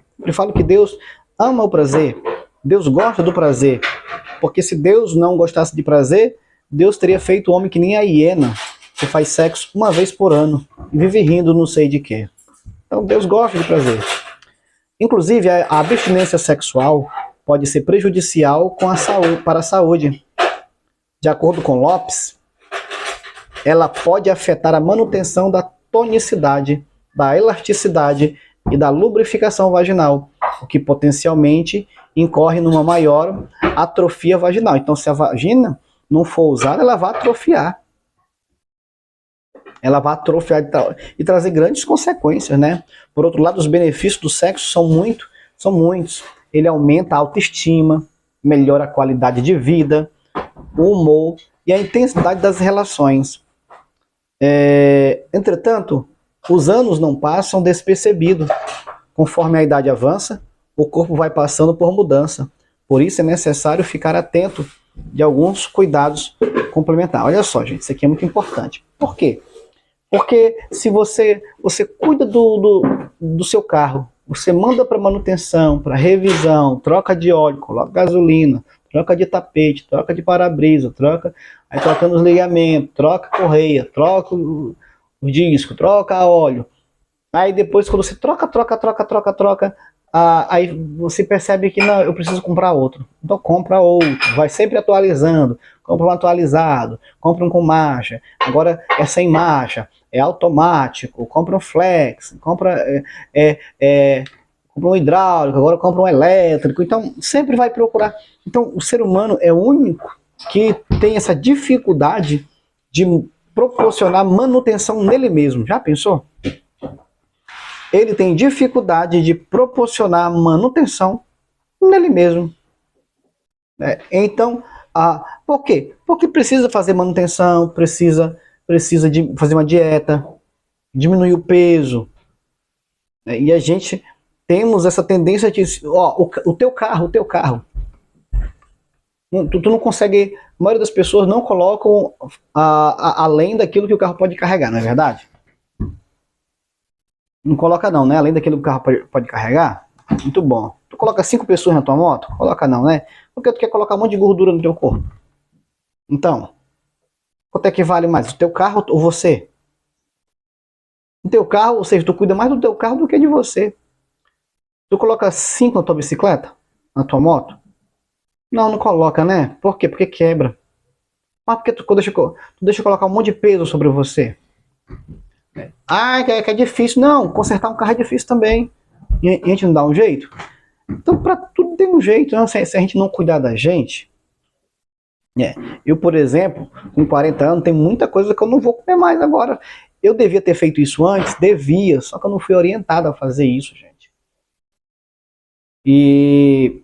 que Deus ama o prazer. Deus gosta do prazer. Porque se Deus não gostasse de prazer, Deus teria feito o homem que nem a hiena, que faz sexo uma vez por ano e vive rindo não sei de quê. Então Deus gosta de prazer. Inclusive a abstinência sexual pode ser prejudicial para a saúde. De acordo com Lopes, ela pode afetar a manutenção da tonicidade, da elasticidade e da lubrificação vaginal, o que potencialmente incorre numa maior atrofia vaginal. Então, se a vagina não for usada, ela vai atrofiar. Ela vai atrofiar e trazer grandes consequências, né? Por outro lado, os benefícios do sexo são muitos. Ele aumenta a autoestima, melhora a qualidade de vida, o humor e a intensidade das relações. Entretanto, os anos não passam despercebidos. Conforme a idade avança, o corpo vai passando por mudança. Por isso é necessário ficar atento de alguns cuidados complementares. Olha só, gente, isso aqui é muito importante. Por quê? Porque se você cuida do seu carro, você manda para manutenção, para revisão, troca de óleo, coloca gasolina, troca de tapete, troca de para-brisa, aí trocando os ligamentos, troca a correia, troca o disco, troca óleo. Aí depois quando você troca, aí você percebe que não, eu preciso comprar outro. Então compra outro, vai sempre atualizando, compra um atualizado, compra um com marcha, agora é sem marcha, é automático, compra um flex, compra um hidráulico, agora compra um elétrico, então sempre vai procurar. Então o ser humano é o único que tem essa dificuldade de proporcionar manutenção nele mesmo. Já pensou? Ele tem dificuldade de proporcionar manutenção nele mesmo. Então, por quê? Porque precisa fazer manutenção, precisa de fazer uma dieta, diminuir o peso, né? E a gente temos essa tendência de, ó, o teu carro, tu não consegue, a maioria das pessoas não colocam além daquilo que o carro pode carregar, não é verdade? Não coloca não, né? Além daquilo que o carro pode carregar. Muito bom. Tu coloca 5 pessoas na tua moto? Coloca não, né? Porque tu quer colocar um monte de gordura no teu corpo. Então, quanto é que vale mais? O teu carro ou você? O teu carro, ou seja, tu cuida mais do teu carro do que de você. Tu coloca 5 na tua bicicleta? Na tua moto? Não, não coloca, né? Por quê? Porque quebra. Mas porque tu deixa colocar um monte de peso sobre você. Que é difícil. Não, consertar um carro é difícil também. E a gente não dá um jeito? Então, para tudo tem um jeito. Não? Se a gente não cuidar da gente... Eu, por exemplo, com 40 anos, tem muita coisa que eu não vou comer mais agora. Eu devia ter feito isso antes? Devia. Só que eu não fui orientado a fazer isso, gente. E...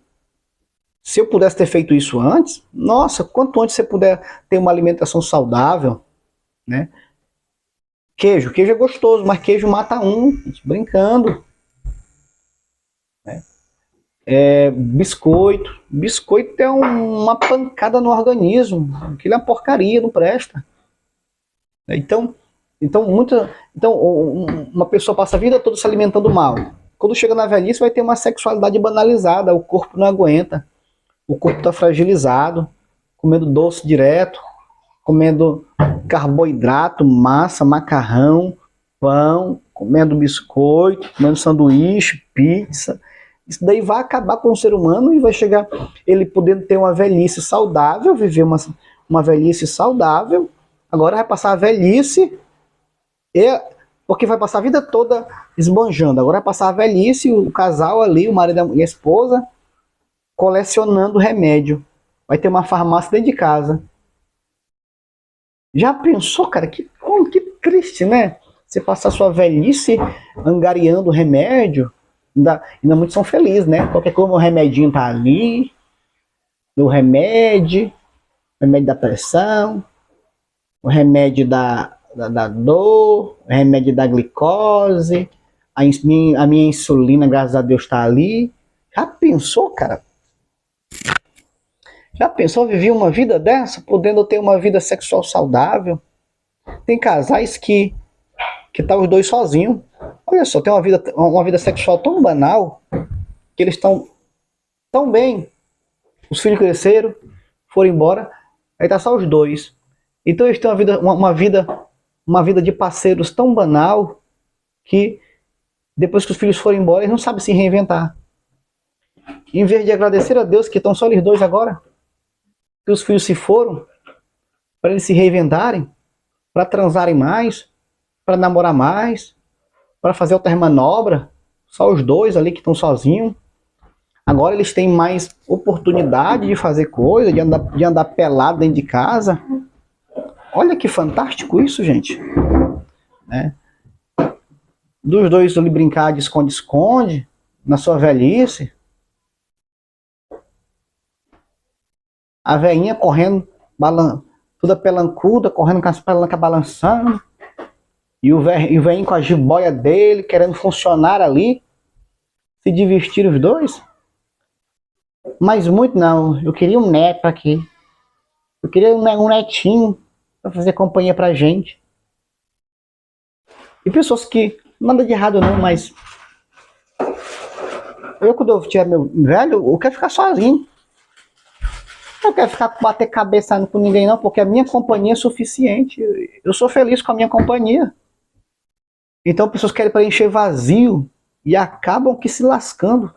se eu pudesse ter feito isso antes, nossa, quanto antes você puder ter uma alimentação saudável, né? Queijo é gostoso, mas queijo mata brincando. Né? Biscoito é uma pancada no organismo, aquilo é uma porcaria, não presta. Então uma pessoa passa a vida toda se alimentando mal. Quando chega na velhice vai ter uma sexualidade banalizada, o corpo não aguenta, o corpo está fragilizado, comendo doce direto, comendo carboidrato, massa, macarrão, pão, comendo biscoito, comendo sanduíche, pizza. Isso daí vai acabar com o ser humano e vai chegar ele podendo ter uma velhice saudável, viver uma velhice saudável. Agora vai passar a velhice, porque vai passar a vida toda esbanjando. Agora vai passar a velhice, o casal ali, o marido e a esposa, colecionando remédio. Vai ter uma farmácia dentro de casa. Já pensou, cara? Que triste, né? Você passar sua velhice angariando remédio. Ainda muitos são felizes, né? Qualquer coisa, o remedinho tá ali. O remédio da pressão, o remédio da dor, o remédio da glicose, a minha insulina, graças a Deus, tá ali. Já pensou, cara? Já pensou viver uma vida dessa, podendo ter uma vida sexual saudável? Tem casais que tá os dois sozinhos. Olha só, tem uma vida sexual tão banal que eles estão tão bem. Os filhos cresceram, foram embora, aí tá só os dois. Então eles têm uma vida de parceiros tão banal que depois que os filhos foram embora, eles não sabem se reinventar. Em vez de agradecer a Deus que estão só eles dois agora, que os filhos se foram, para eles se reinventarem, para transarem mais, para namorar mais, para fazer outra manobra, só os dois ali que estão sozinhos. Agora eles têm mais oportunidade de fazer coisa, de andar pelado dentro de casa. Olha que fantástico isso, gente. Né? Dos dois ali brincar de esconde-esconde, na sua velhice. A velhinha correndo, toda pelancuda, correndo com as pelancas balançando. E o velhinho com a jiboia dele, querendo funcionar ali. Se divertir os dois. Mas muito não, eu queria um neto aqui. Eu queria um netinho para fazer companhia pra gente. E pessoas que, nada de errado não, mas quando eu tiver meu velho, eu quero ficar sozinho. Eu não quero ficar bater cabeça com ninguém não, porque a minha companhia é suficiente. Eu sou feliz com a minha companhia. Então pessoas querem preencher vazio e acabam que se lascando.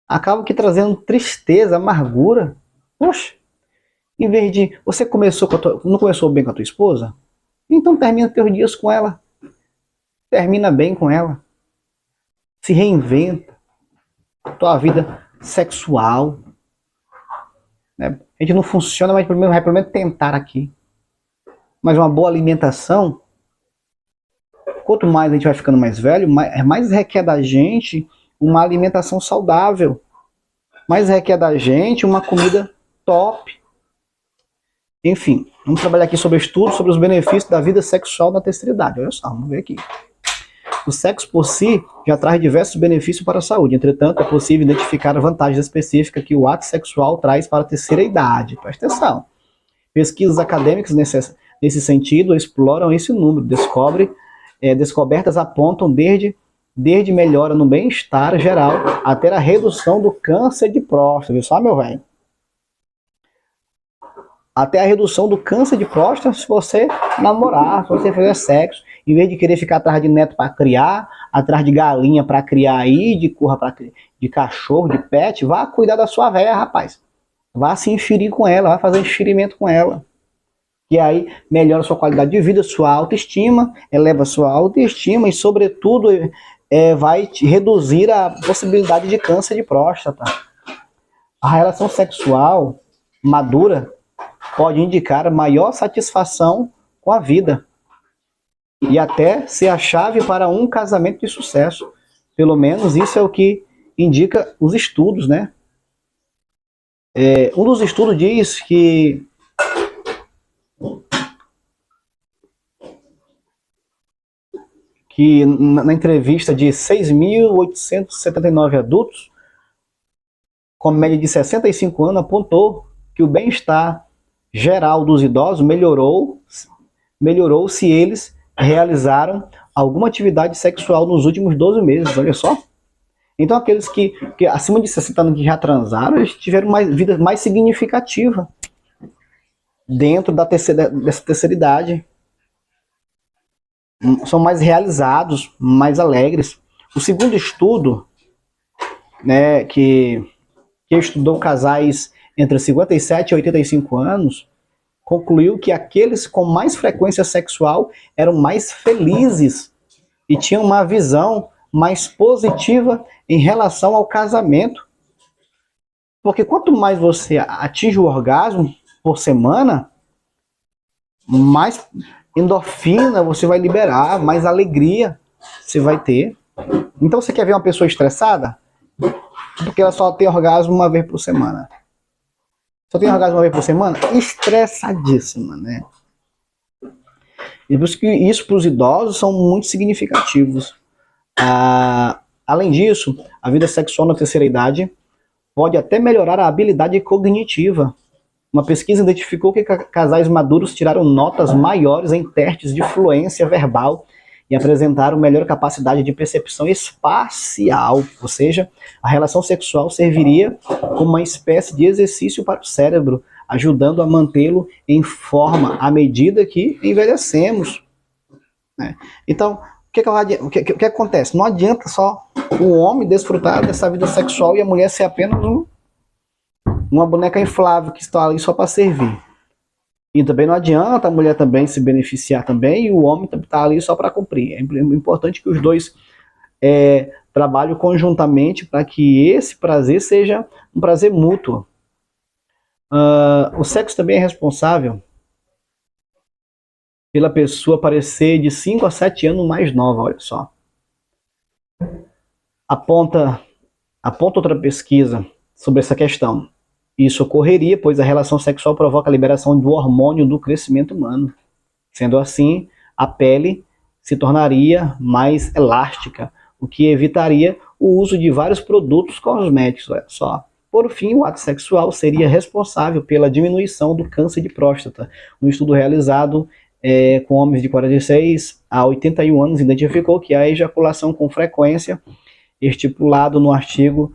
Acabam que trazendo tristeza, amargura. Poxa, em vez de você não começou bem com a tua esposa, então termina teus dias com ela. Termina bem com ela. Se reinventa. Tua vida sexual. Né? A gente não funciona, mas vai pelo menos tentar aqui. Mas uma boa alimentação, quanto mais a gente vai ficando mais velho, mais requer da gente uma alimentação saudável. mas requer da gente uma comida top. Enfim, vamos trabalhar aqui sobre estudos sobre os benefícios da vida sexual na terceira idade. Olha só, vamos ver aqui. O sexo por si já traz diversos benefícios para a saúde. Entretanto, é possível identificar vantagens específicas que o ato sexual traz para a terceira idade. Presta atenção. Pesquisas acadêmicas nesse sentido exploram esse número. Descobertas apontam desde melhora no bem-estar geral até a redução do câncer de próstata. Viu só, meu velho? Até a redução do câncer de próstata se você namorar, se você fazer sexo, em vez de querer ficar atrás de neto para criar, atrás de galinha para criar aí, de cachorro, de pet, vá cuidar da sua velha, rapaz. Vá se enxerir com ela, vá fazer enxerimento com ela. E aí melhora a sua qualidade de vida, sua autoestima, eleva a sua autoestima e, sobretudo, vai reduzir a possibilidade de câncer de próstata. A relação sexual madura pode indicar maior satisfação com a vida e até ser a chave para um casamento de sucesso. Pelo menos isso é o que indica os estudos, né? Um dos estudos diz que na entrevista de 6.879 adultos, com média de 65 anos, apontou que o bem-estar geral dos idosos melhorou se eles realizaram alguma atividade sexual nos últimos 12 meses, olha só. Então aqueles que acima de 60 anos que já transaram, eles tiveram uma vida mais significativa dentro dessa terceira idade. São mais realizados, mais alegres. O segundo estudo, né, que estudou casais entre 57 e 85 anos, concluiu que aqueles com mais frequência sexual eram mais felizes e tinham uma visão mais positiva em relação ao casamento. Porque quanto mais você atinge o orgasmo por semana, mais endorfina você vai liberar, mais alegria você vai ter. Então você quer ver uma pessoa estressada? Porque ela só tem orgasmo uma vez por semana. Só tem orgasmo uma vez por semana? Estressadíssima, né? E por isso que isso para os idosos são muito significativos. Além disso, a vida sexual na terceira idade pode até melhorar a habilidade cognitiva. Uma pesquisa identificou que casais maduros tiraram notas maiores em testes de fluência verbal e apresentaram melhor capacidade de percepção espacial, ou seja, a relação sexual serviria como uma espécie de exercício para o cérebro, ajudando a mantê-lo em forma à medida que envelhecemos. Né? Então, o que acontece? Não adianta só o homem desfrutar dessa vida sexual e a mulher ser apenas uma boneca inflável que está ali só para servir. E também não adianta a mulher também se beneficiar também e o homem está ali só para cumprir. É importante que os dois trabalhem conjuntamente para que esse prazer seja um prazer mútuo. O sexo também é responsável pela pessoa parecer de 5 a 7 anos mais nova, olha só. Aponta outra pesquisa sobre essa questão. Isso ocorreria, pois a relação sexual provoca a liberação do hormônio do crescimento humano. Sendo assim, a pele se tornaria mais elástica, o que evitaria o uso de vários produtos cosméticos, olha só. Por fim, o ato sexual seria responsável pela diminuição do câncer de próstata. Um estudo realizado com homens de 46 a 81 anos identificou que a ejaculação com frequência, estipulado no artigo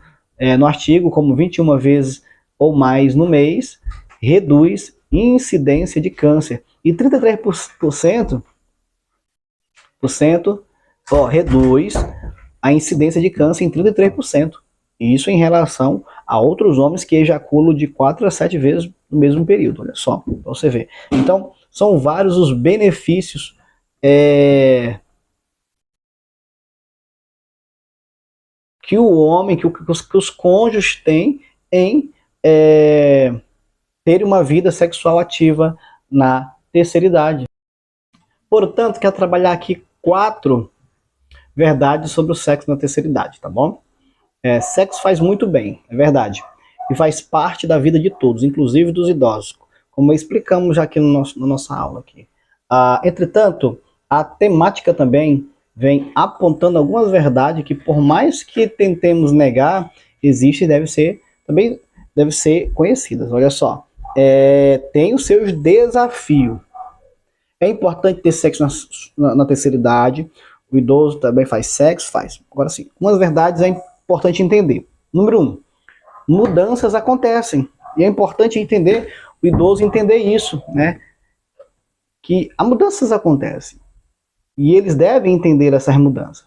como 21 vezes ou mais no mês, reduz incidência de câncer. E 33% reduz a incidência de câncer em 33%. Isso em relação a outros homens que ejaculam de 4 a 7 vezes no mesmo período. Olha só, para você ver. Então, são vários os benefícios que o homem, que os cônjuges têm em ter uma vida sexual ativa na terceira idade. Portanto, quero trabalhar aqui 4 verdades sobre o sexo na terceira idade, tá bom? Sexo faz muito bem, é verdade. e faz parte da vida de todos, inclusive dos idosos, como explicamos já aqui na nossa aula aqui. Entretanto, a temática também vem apontando algumas verdades que, por mais que tentemos negar, existem e também devem ser conhecidas. Olha só, tem os seus desafios. É importante ter sexo na terceira idade. O idoso também faz sexo? Faz. Agora sim, umas verdades é importante entender. Número 1, mudanças acontecem. E é importante entender, o idoso entender isso, né? Que as mudanças acontecem. E eles devem entender essas mudanças.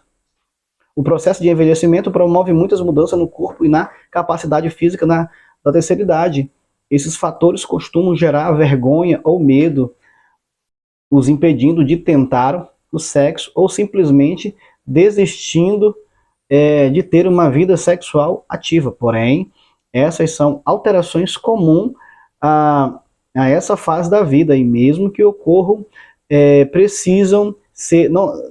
O processo de envelhecimento promove muitas mudanças no corpo e na capacidade física da terceira idade. Esses fatores costumam gerar vergonha ou medo, os impedindo de tentar o sexo ou simplesmente desistindo de ter uma vida sexual ativa. Porém, essas são alterações comuns a essa fase da vida, e mesmo que ocorram,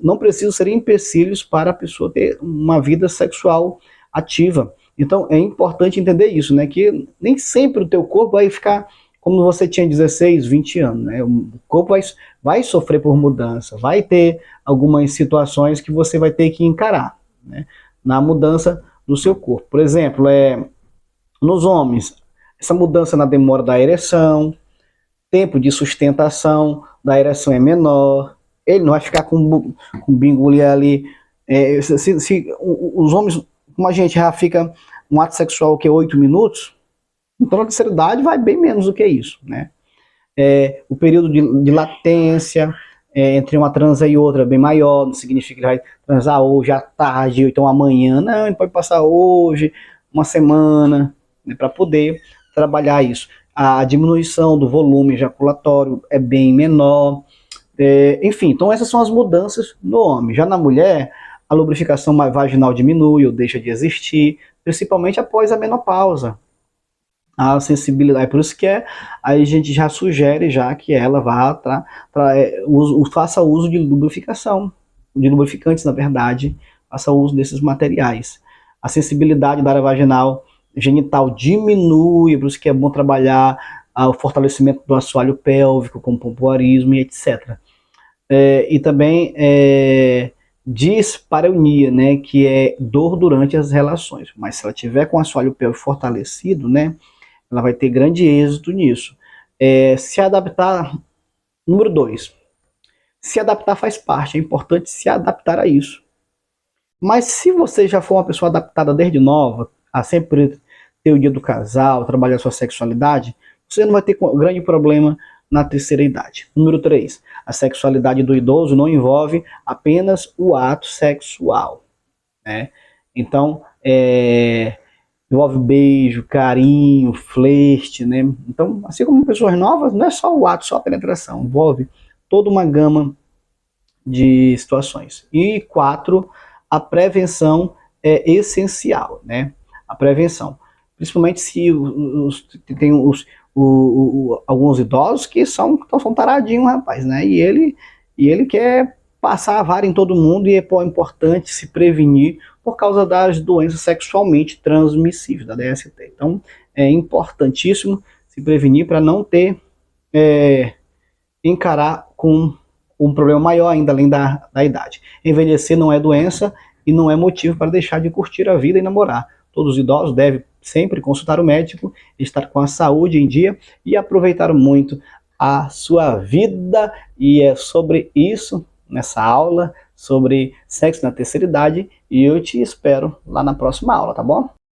não precisam ser empecilhos para a pessoa ter uma vida sexual ativa. Então é importante entender isso, né? Que nem sempre o teu corpo vai ficar como você tinha 16, 20 anos, né? O corpo vai sofrer por mudança, vai ter algumas situações que você vai ter que encarar, né? Na mudança do seu corpo. Por exemplo, nos homens, essa mudança na demora da ereção, tempo de sustentação da ereção é menor, ele não vai ficar com bingolia ali. Os homens, como a gente já fica um ato sexual que é 8 minutos, então na terceira idade vai bem menos do que isso, né? O período de latência entre uma transa e outra é bem maior, não significa que ele vai transar hoje à tarde, ou então amanhã, não, ele pode passar hoje, uma semana, né, para poder trabalhar isso. A diminuição do volume ejaculatório é bem menor, enfim, então essas são as mudanças no homem. Já na mulher, a lubrificação vaginal diminui ou deixa de existir, principalmente após a menopausa. A sensibilidade, por isso que aí a gente já sugere já que ela faça uso de lubrificação, de lubrificantes, na verdade, faça uso desses materiais. A sensibilidade da área vaginal genital diminui, por isso que é bom trabalhar o fortalecimento do assoalho pélvico, como pompoarismo e etc. E também dispareunia, né, que é dor durante as relações. Mas se ela tiver com o assoalho pélvico fortalecido, né, ela vai ter grande êxito nisso. Se adaptar, número 2, se adaptar faz parte, é importante se adaptar a isso. Mas se você já for uma pessoa adaptada desde nova, a sempre ter o dia do casal, trabalhar a sua sexualidade, você não vai ter grande problema na terceira idade. Número 3, a sexualidade do idoso não envolve apenas o ato sexual, né? Então, envolve beijo, carinho, flerte, né? Então, assim como pessoas novas, não é só o ato, só a penetração, envolve toda uma gama de situações. E 4, a prevenção é essencial, né? A prevenção, principalmente se tem alguns idosos que são taradinhos, rapaz, né? E ele quer passar a vara em todo mundo, e é importante se prevenir por causa das doenças sexualmente transmissíveis, da DST. Então, é importantíssimo se prevenir para não encarar com um problema maior ainda, além da idade. Envelhecer não é doença e não é motivo para deixar de curtir a vida e namorar. Todos os idosos devem sempre consultar o médico, estar com a saúde em dia e aproveitar muito a sua vida. E é sobre isso, nessa aula, sobre sexo na terceira idade, e eu te espero lá na próxima aula, tá bom?